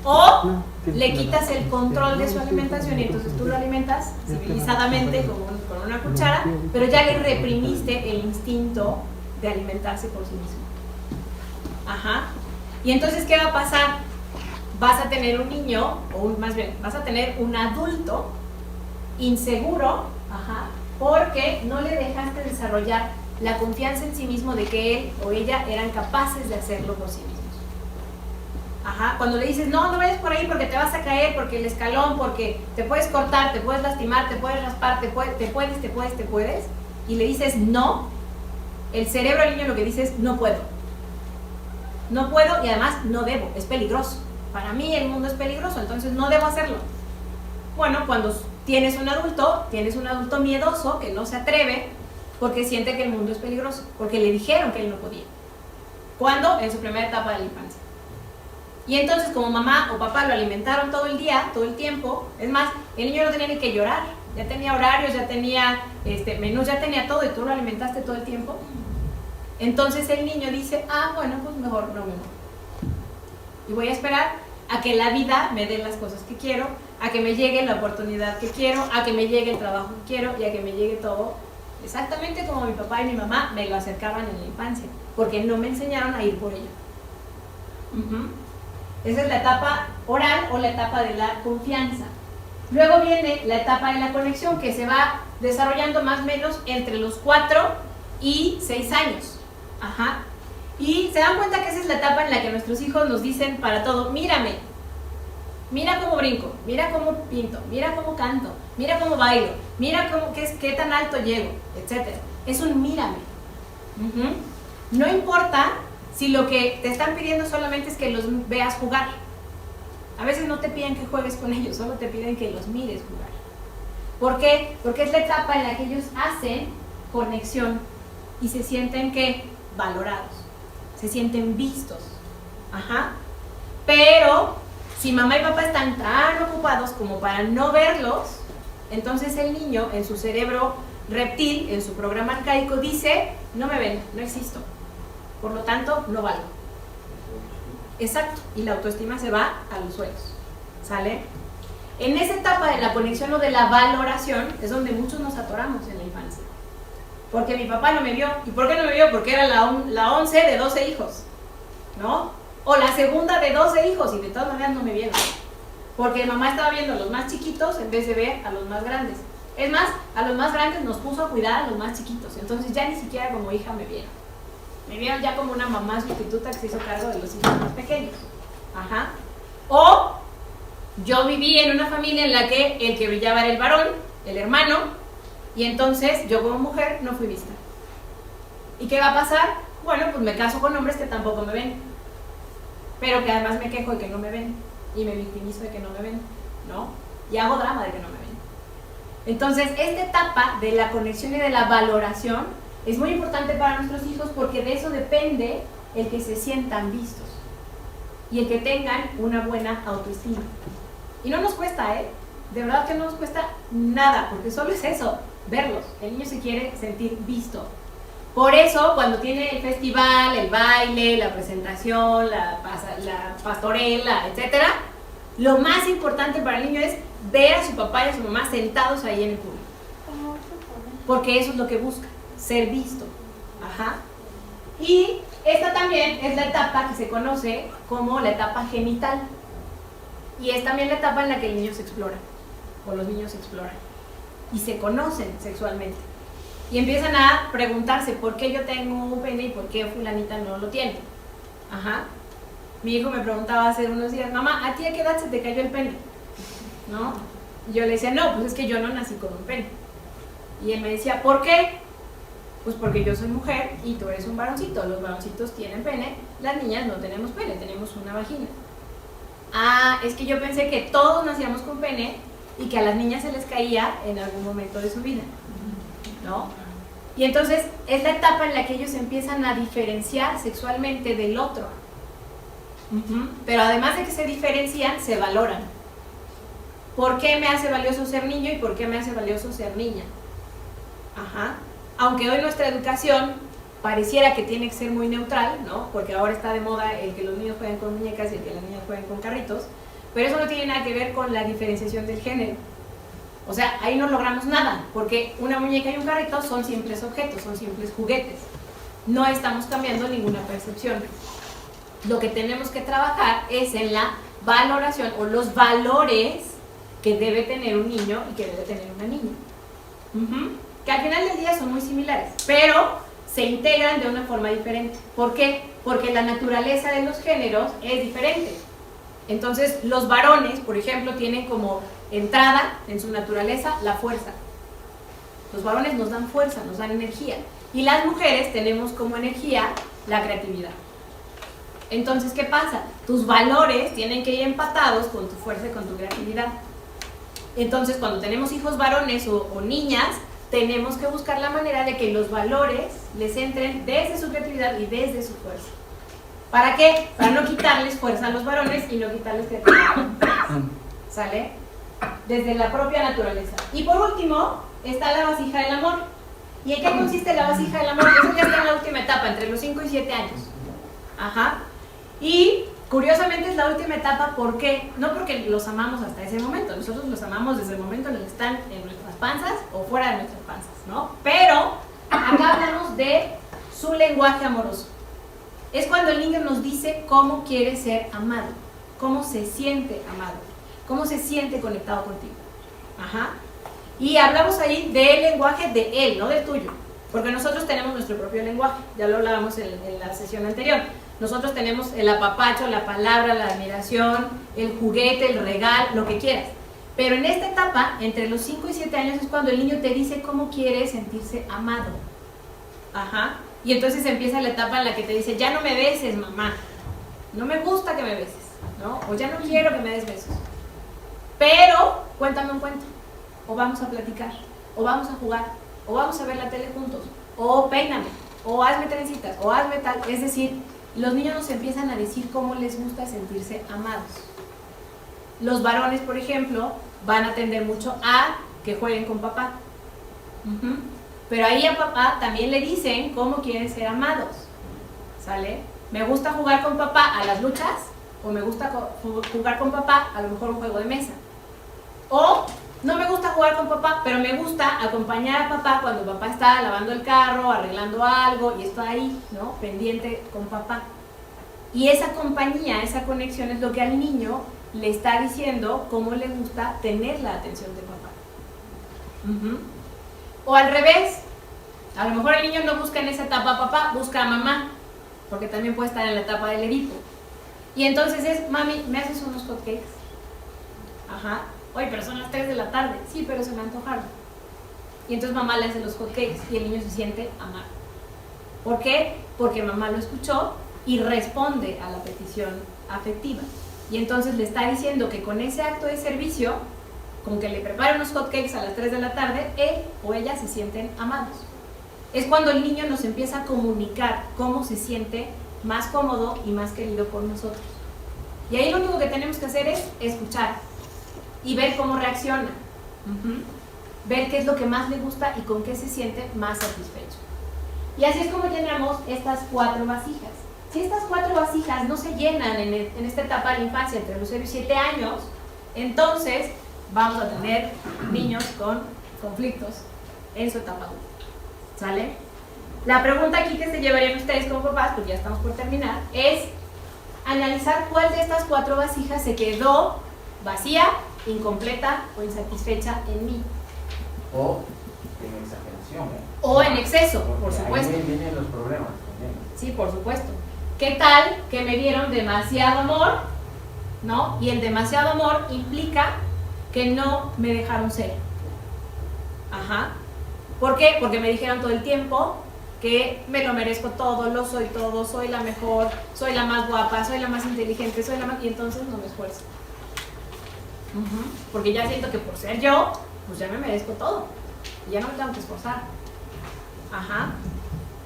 O le quitas el control de su alimentación y entonces tú lo alimentas civilizadamente con una cuchara, pero ya le reprimiste el instinto de alimentarse por sí mismo. Ajá. Y entonces, ¿qué va a pasar? Vas a tener un niño, más bien, vas a tener un adulto inseguro, ajá, porque no le dejaste desarrollar la confianza en sí mismo de que él o ella eran capaces de hacerlo por sí mismos. Ajá. Cuando le dices, no vayas por ahí porque te vas a caer, porque el escalón, porque te puedes cortar, te puedes lastimar, te puedes raspar, te puedes, y le dices no, el cerebro del niño lo que dice es no puedo. No puedo y además no debo, es peligroso. Para mí el mundo es peligroso, entonces no debo hacerlo. Bueno, cuando tienes un adulto miedoso que no se atreve porque siente que el mundo es peligroso, porque le dijeron que él no podía. ¿Cuándo? En su primera etapa de la infancia. Y entonces, como mamá o papá lo alimentaron todo el día, todo el tiempo, es más, el niño no tenía ni que llorar, ya tenía horarios, ya tenía menús, ya tenía todo, y tú lo alimentaste todo el tiempo. Entonces el niño dice, bueno, pues mejor no me muero. Y voy a esperar a que la vida me dé las cosas que quiero, a que me llegue la oportunidad que quiero, a que me llegue el trabajo que quiero y a que me llegue todo exactamente como mi papá y mi mamá me lo acercaban en la infancia, porque no me enseñaron a ir por ello. Esa es la etapa oral o la etapa de la confianza. Luego viene la etapa de la conexión, que se va desarrollando más o menos entre los 4 y 6 años. Ajá. Y se dan cuenta que esa es la etapa en la que nuestros hijos nos dicen para todo, mírame, mira cómo brinco, mira cómo pinto, mira cómo canto, mira cómo bailo, mira qué tan alto llego, etc. Es un mírame. No importa si lo que te están pidiendo solamente es que los veas jugar. A veces no te piden que juegues con ellos, solo te piden que los mires jugar. ¿Por qué? Porque es la etapa en la que ellos hacen conexión y se sienten valorados, se sienten vistos. Ajá. Pero si mamá y papá están tan ocupados como para no verlos, entonces el niño en su cerebro reptil, en su programa arcaico, dice, no me ven, no existo. Por lo tanto, no valgo. Exacto. Y la autoestima se va a los suelos. ¿Sale? En esa etapa de la conexión o de la valoración es donde muchos nos atoramos en la infancia. Porque mi papá no me vio. ¿Y por qué no me vio? Porque era la 11 de 12 hijos, ¿no? O la segunda de 12 hijos y de todas maneras no me vieron. Porque mamá estaba viendo a los más chiquitos en vez de ver a los más grandes. Es más, a los más grandes nos puso a cuidar a los más chiquitos. Entonces ya ni siquiera como hija me vieron. Me vieron ya como una mamá sustituta que se hizo cargo de los hijos más pequeños. Ajá. O yo viví en una familia en la que el que brillaba era el varón, el hermano, y entonces yo como mujer no fui vista. ¿Y qué va a pasar? Bueno, pues me caso con hombres que tampoco me ven, pero que además me quejo de que no me ven y me victimizo de que no me ven, ¿no? Y hago drama de que no me ven. Entonces, esta etapa de la conexión y de la valoración es muy importante para nuestros hijos porque de eso depende el que se sientan vistos y el que tengan una buena autoestima. Y no nos cuesta, de verdad que no nos cuesta nada, porque solo es eso, verlos. El niño se quiere sentir visto. Por eso, cuando tiene el festival, el baile, la presentación, la pastorela, etc., lo más importante para el niño es ver a su papá y a su mamá sentados ahí en el público. Porque eso es lo que busca, ser visto. Ajá. Y esta también es la etapa que se conoce como la etapa genital. Y es también la etapa en la que el niño se explora, o los niños se exploran, y se conocen sexualmente. Y empiezan a preguntarse por qué yo tengo un pene y por qué fulanita no lo tiene. Ajá. Mi hijo me preguntaba hace unos días, mamá, ¿a ti a qué edad se te cayó el pene? ¿No? Y yo le decía, no, pues es que yo no nací con un pene. Y él me decía, ¿por qué? Pues porque yo soy mujer y tú eres un varoncito. Los varoncitos tienen pene, las niñas no tenemos pene, tenemos una vagina. Ah, es que yo pensé que todos nacíamos con pene y que a las niñas se les caía en algún momento de su vida, ¿no? Y entonces es la etapa en la que ellos empiezan a diferenciar sexualmente del otro. Pero además de que se diferencian, se valoran. ¿Por qué me hace valioso ser niño y por qué me hace valioso ser niña? Ajá. Aunque hoy nuestra educación pareciera que tiene que ser muy neutral, ¿no? Porque ahora está de moda el que los niños jueguen con muñecas y el que las niñas jueguen con carritos, pero eso no tiene nada que ver con la diferenciación del género. O sea, ahí no logramos nada, porque una muñeca y un carrito son simples objetos, son simples juguetes. No estamos cambiando ninguna percepción. Lo que tenemos que trabajar es en la valoración o los valores que debe tener un niño y que debe tener una niña. Que al final del día son muy similares, pero se integran de una forma diferente. ¿Por qué? Porque la naturaleza de los géneros es diferente. Entonces, los varones, por ejemplo, tienen como entrada en su naturaleza la fuerza. Los varones nos dan fuerza, nos dan energía. Y las mujeres tenemos como energía la creatividad. Entonces, ¿qué pasa? Tus valores tienen que ir empatados con tu fuerza y con tu creatividad. Entonces, cuando tenemos hijos varones o niñas, tenemos que buscar la manera de que los valores les entren desde su creatividad y desde su fuerza. ¿Para qué? Para no quitarles fuerza a los varones y no quitarles creatividad. ¿Sale? Desde la propia naturaleza. Y por último, está la vasija del amor. ¿Y en qué consiste la vasija del amor? Eso ya está en la última etapa, entre los 5 y 7 años. Ajá. Y curiosamente es la última etapa, ¿por qué? No porque los amamos hasta ese momento, nosotros los amamos desde el momento en el que están en nuestras panzas o fuera de nuestras panzas, ¿no? Pero acá hablamos de su lenguaje amoroso. Es cuando el niño nos dice cómo quiere ser amado, cómo se siente amado, cómo se siente conectado contigo. Ajá. Y hablamos ahí del lenguaje de él, no del tuyo, porque nosotros tenemos nuestro propio lenguaje, ya lo hablábamos en la sesión anterior. Nosotros tenemos el apapacho, la palabra, la admiración, el juguete, el regalo, lo que quieras. Pero en esta etapa, entre los 5 y 7 años, es cuando el niño te dice cómo quiere sentirse amado. Ajá. Y entonces empieza la etapa en la que te dice, ya no me beses, mamá. No me gusta que me beses, ¿no? O ya no quiero que me des besos. Pero, cuéntame un cuento. O vamos a platicar. O vamos a jugar. O vamos a ver la tele juntos. O peíname. O hazme trencitas. O hazme tal. Es decir, los niños nos empiezan a decir cómo les gusta sentirse amados. Los varones, por ejemplo, van a tender mucho a que jueguen con papá. Pero ahí a papá también le dicen cómo quieren ser amados. ¿Sale? Me gusta jugar con papá a las luchas, o me gusta jugar con papá a lo mejor un juego de mesa. O no me gusta jugar con papá, pero me gusta acompañar a papá cuando papá está lavando el carro, arreglando algo y está ahí, ¿no? Pendiente con papá. Y esa compañía, esa conexión es lo que al niño le está diciendo cómo le gusta tener la atención de papá. O al revés, a lo mejor el niño no busca en esa etapa a papá, busca a mamá, porque también puede estar en la etapa del Edipo. Y entonces es, mami, ¿me haces unos hotcakes? Ajá. Oye, pero son las 3 de la tarde. Sí, pero se me antojaron. Y entonces mamá le hace los hotcakes y el niño se siente amado. ¿Por qué? Porque mamá lo escuchó y responde a la petición afectiva. Y entonces le está diciendo que con ese acto de servicio, con que le prepare unos hotcakes a las 3 de la tarde, él o ella se sienten amados. Es cuando el niño nos empieza a comunicar cómo se siente más cómodo y más querido por nosotros. Y ahí lo único que tenemos que hacer es escuchar y ver cómo reacciona. Ver qué es lo que más le gusta y con qué se siente más satisfecho. Y así es como llenamos estas 4 vasijas. Si estas 4 vasijas no se llenan en esta etapa de la infancia entre los 0 y 7 años, entonces vamos a tener niños con conflictos en su etapa adulta. ¿Sale? La pregunta aquí que se llevarían ustedes como papás, pues ya estamos por terminar, es analizar cuál de estas 4 vasijas se quedó vacía, incompleta o insatisfecha en mí. O en exageración, ¿eh? O en exceso, porque por supuesto. Ahí vienen los problemas también. Sí, por supuesto. ¿Qué tal que me dieron demasiado amor? ¿No? Y el demasiado amor implica que no me dejaron ser. Ajá. ¿Por qué? Porque me dijeron todo el tiempo que me lo merezco todo, lo soy todo, soy la mejor, soy la más guapa, soy la más inteligente, soy la más... Y entonces no me esfuerzo. Porque ya siento que por ser yo, pues ya me merezco todo. Y ya no me tengo que esforzar. Ajá.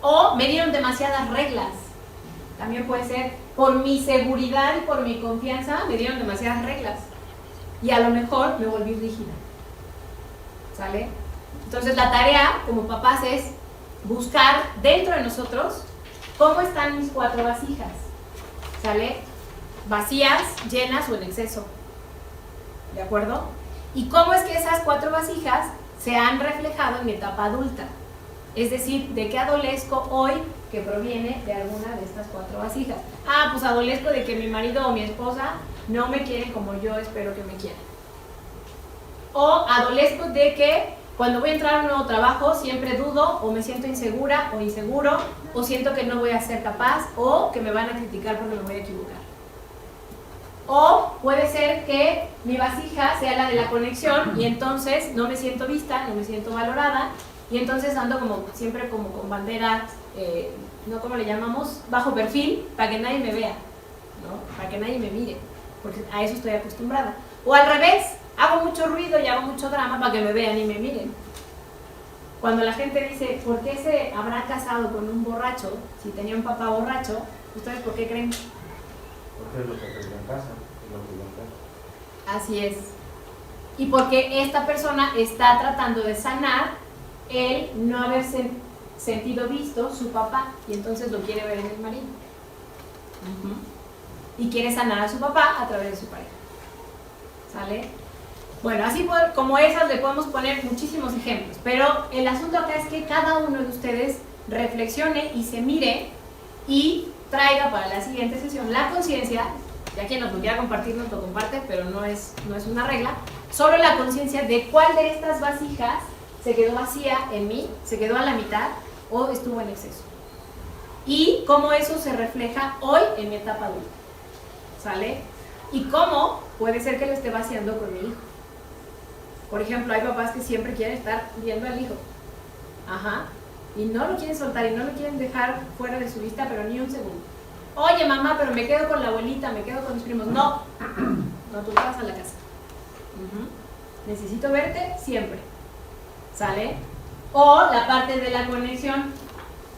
O me dieron demasiadas reglas. También puede ser por mi seguridad y por mi confianza, me dieron demasiadas reglas. Y a lo mejor me volví rígida. ¿Sale? Entonces la tarea como papás es buscar dentro de nosotros cómo están mis 4 vasijas. ¿Sale? Vacías, llenas o en exceso. ¿De acuerdo? Y cómo es que esas 4 vasijas se han reflejado en mi etapa adulta. Es decir, ¿de qué adolezco hoy que proviene de alguna de estas 4 vasijas? Ah, pues adolezco de que mi marido o mi esposa no me quieren como yo espero que me quieran. O adolezco de que cuando voy a entrar a un nuevo trabajo siempre dudo o me siento insegura o inseguro o siento que no voy a ser capaz o que me van a criticar porque me voy a equivocar. O puede ser que mi vasija sea la de la conexión y entonces no me siento vista, no me siento valorada y entonces ando como siempre como con bandera, no como le llamamos, bajo perfil, para que nadie me vea, ¿no? Para que nadie me mire, porque a eso estoy acostumbrada. O al revés, hago mucho ruido y hago mucho drama para que me vean y me miren. Cuando la gente dice, ¿por qué se habrá casado con un borracho si tenía un papá borracho? ¿Ustedes por qué creen? Porque es lo que aprendió en casa, es lo que yo creo. Así es. Y porque esta persona está tratando de sanar el no haber sentido visto su papá y entonces lo quiere ver en el marido. Y quiere sanar a su papá a través de su pareja. ¿Sale? Bueno, así como esas le podemos poner muchísimos ejemplos, pero el asunto acá es que cada uno de ustedes reflexione y se mire y traiga para la siguiente sesión la conciencia, ya quien nos lo quiera compartir nos lo comparte, pero no es una regla, solo la conciencia de cuál de estas vasijas se quedó vacía en mí, se quedó a la mitad o estuvo en exceso. Y cómo eso se refleja hoy en mi etapa adulta. ¿Sale? Y cómo puede ser que lo esté vaciando con mi hijo. Por ejemplo, hay papás que siempre quieren estar viendo al hijo. Ajá. Y no lo quieren soltar y no lo quieren dejar fuera de su vista, pero ni un segundo. Oye, mamá, pero me quedo con la abuelita, me quedo con mis primos. No, no, tú te vas a la casa. Necesito verte siempre. ¿Sale? O la parte de la conexión.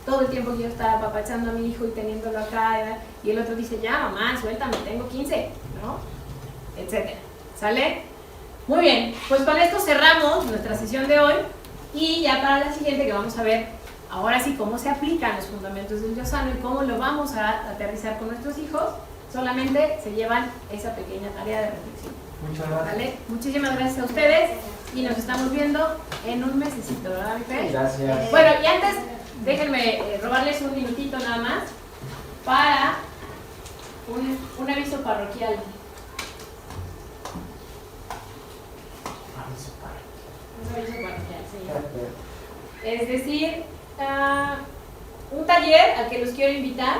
Todo el tiempo quiero estar apapachando a mi hijo y teniéndolo acá, y el otro dice, ya mamá, suéltame, tengo 15, ¿no? Etcétera. ¿Sale? Muy bien, pues con esto cerramos nuestra sesión de hoy y ya para la siguiente que vamos a ver ahora sí cómo se aplican los fundamentos del yo sano y cómo lo vamos a aterrizar con nuestros hijos, solamente se llevan esa pequeña tarea de reflexión. Muchas gracias. ¿Vale? Muchísimas gracias a ustedes. y nos estamos viendo en un mesecito, ¿verdad, mi Fer? Gracias. Bueno, y antes, déjenme robarles un minutito nada más para un aviso parroquial. Un aviso parroquial, sí. Es decir, un taller al que los quiero invitar,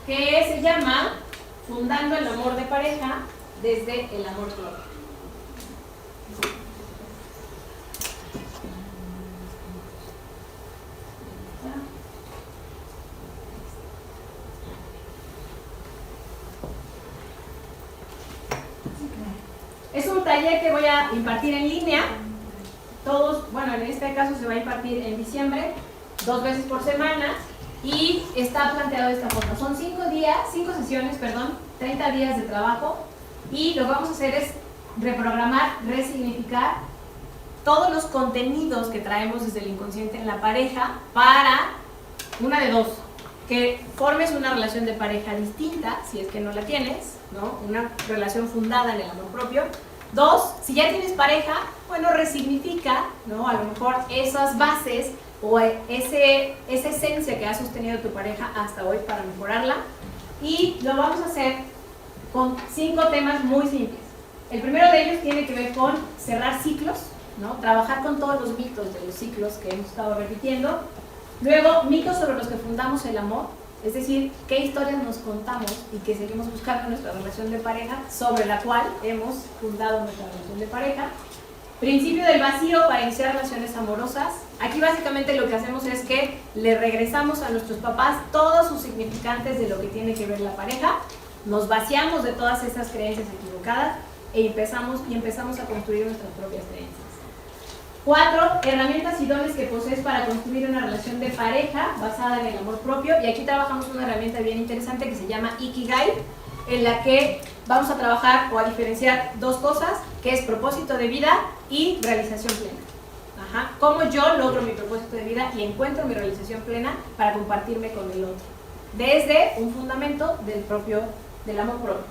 que se llama Fundando el amor de pareja desde el amor propio. Es un taller que voy a impartir en línea. Todos, bueno, en este caso se va a impartir en diciembre, 2 veces por semana, y está planteado de esta forma. Son 5 sesiones, 30 días de trabajo, y lo que vamos a hacer es reprogramar, resignificar todos los contenidos que traemos desde el inconsciente en la pareja para una de dos: que formes una relación de pareja distinta, si es que no la tienes, ¿no? Una relación fundada en el amor propio. 2, si ya tienes pareja, bueno, resignifica, ¿no? A lo mejor esas bases o esa esencia que ha sostenido tu pareja hasta hoy para mejorarla. Y lo vamos a hacer con 5 temas muy simples. El primero de ellos tiene que ver con cerrar ciclos, ¿no? Trabajar con todos los mitos de los ciclos que hemos estado repitiendo. Luego, mitos sobre los que fundamos el amor, es decir, qué historias nos contamos y que seguimos buscando en nuestra relación de pareja, sobre la cual hemos fundado nuestra relación de pareja. Principio del vacío para iniciar relaciones amorosas. Aquí básicamente lo que hacemos es que le regresamos a nuestros papás todos sus significantes de lo que tiene que ver la pareja, nos vaciamos de todas esas creencias equivocadas e empezamos a construir nuestras propias creencias. 4, herramientas y dones que posees para construir una relación de pareja basada en el amor propio. Y aquí trabajamos una herramienta bien interesante que se llama Ikigai, en la que vamos a trabajar o a diferenciar 2 cosas, que es propósito de vida y realización plena. Cómo yo logro mi propósito de vida y encuentro mi realización plena para compartirme con el otro, desde un fundamento del amor propio.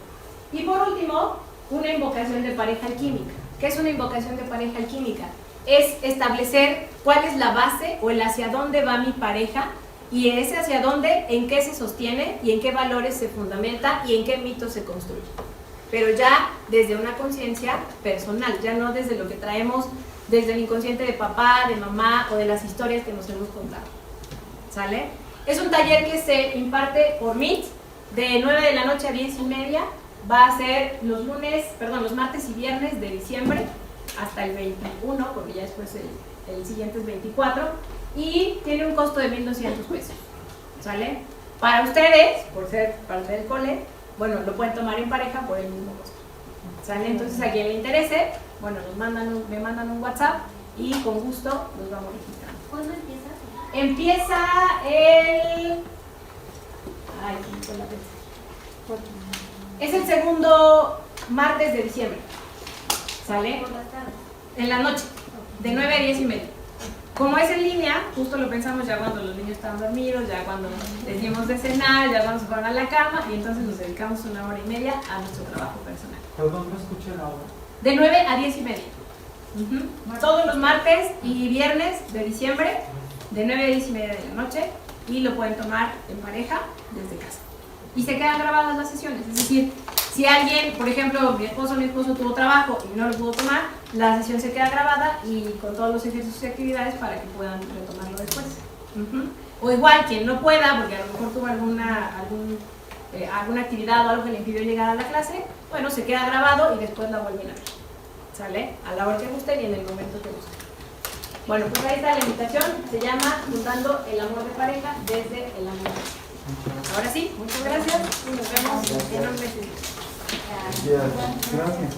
Y por último, una invocación de pareja alquímica. ¿Qué es una invocación de pareja alquímica? Es establecer cuál es la base o el hacia dónde va mi pareja, y ese hacia dónde, en qué se sostiene y en qué valores se fundamenta y en qué mitos se construye. Pero ya desde una conciencia personal, ya no desde lo que traemos desde el inconsciente de papá, de mamá o de las historias que nos hemos contado. ¿Sale? Es un taller que se imparte por Meet de 9 de la noche a 10:30. Va a ser los martes y viernes de diciembre hasta el 21, porque ya después el siguiente es 24, y tiene un costo de 1,200 pesos. ¿Sale? Para ustedes, por ser parte del cole, bueno, lo pueden tomar en pareja por el mismo costo. ¿Sale? Entonces, a quien le interese, bueno, me mandan un WhatsApp y con gusto los vamos registrando. ¿Cuándo empieza? Empieza el... Ay, con la fecha. Es el segundo martes de diciembre. ¿Sale? Por las tardes. En la noche, de 9 a 10:30. Como es en línea, justo lo pensamos ya cuando los niños estaban dormidos, ya cuando les dimos de cenar, ya cuando se fueron a la cama, y entonces nos dedicamos 1 hora y media a nuestro trabajo personal. Perdón, no escuché la hora. De 9 a 10:30. Todos los martes y viernes de diciembre, de 9 a 10:30 de la noche, y lo pueden tomar en pareja desde casa. Y se quedan grabadas las sesiones, es decir, si alguien, por ejemplo, mi esposo tuvo trabajo y no lo pudo tomar, la sesión se queda grabada y con todos los ejercicios y actividades para que puedan retomarlo después. O igual, quien no pueda, porque a lo mejor tuvo alguna actividad o algo que le impidió llegar a la clase, bueno, se queda grabado y después la vuelven a ver. ¿Sale? A la hora que guste y en el momento que guste. Bueno, pues ahí está la invitación, se llama Fundando el amor de pareja desde el amor. Ahora sí, muchas gracias y nos vemos en un mes. Gracias.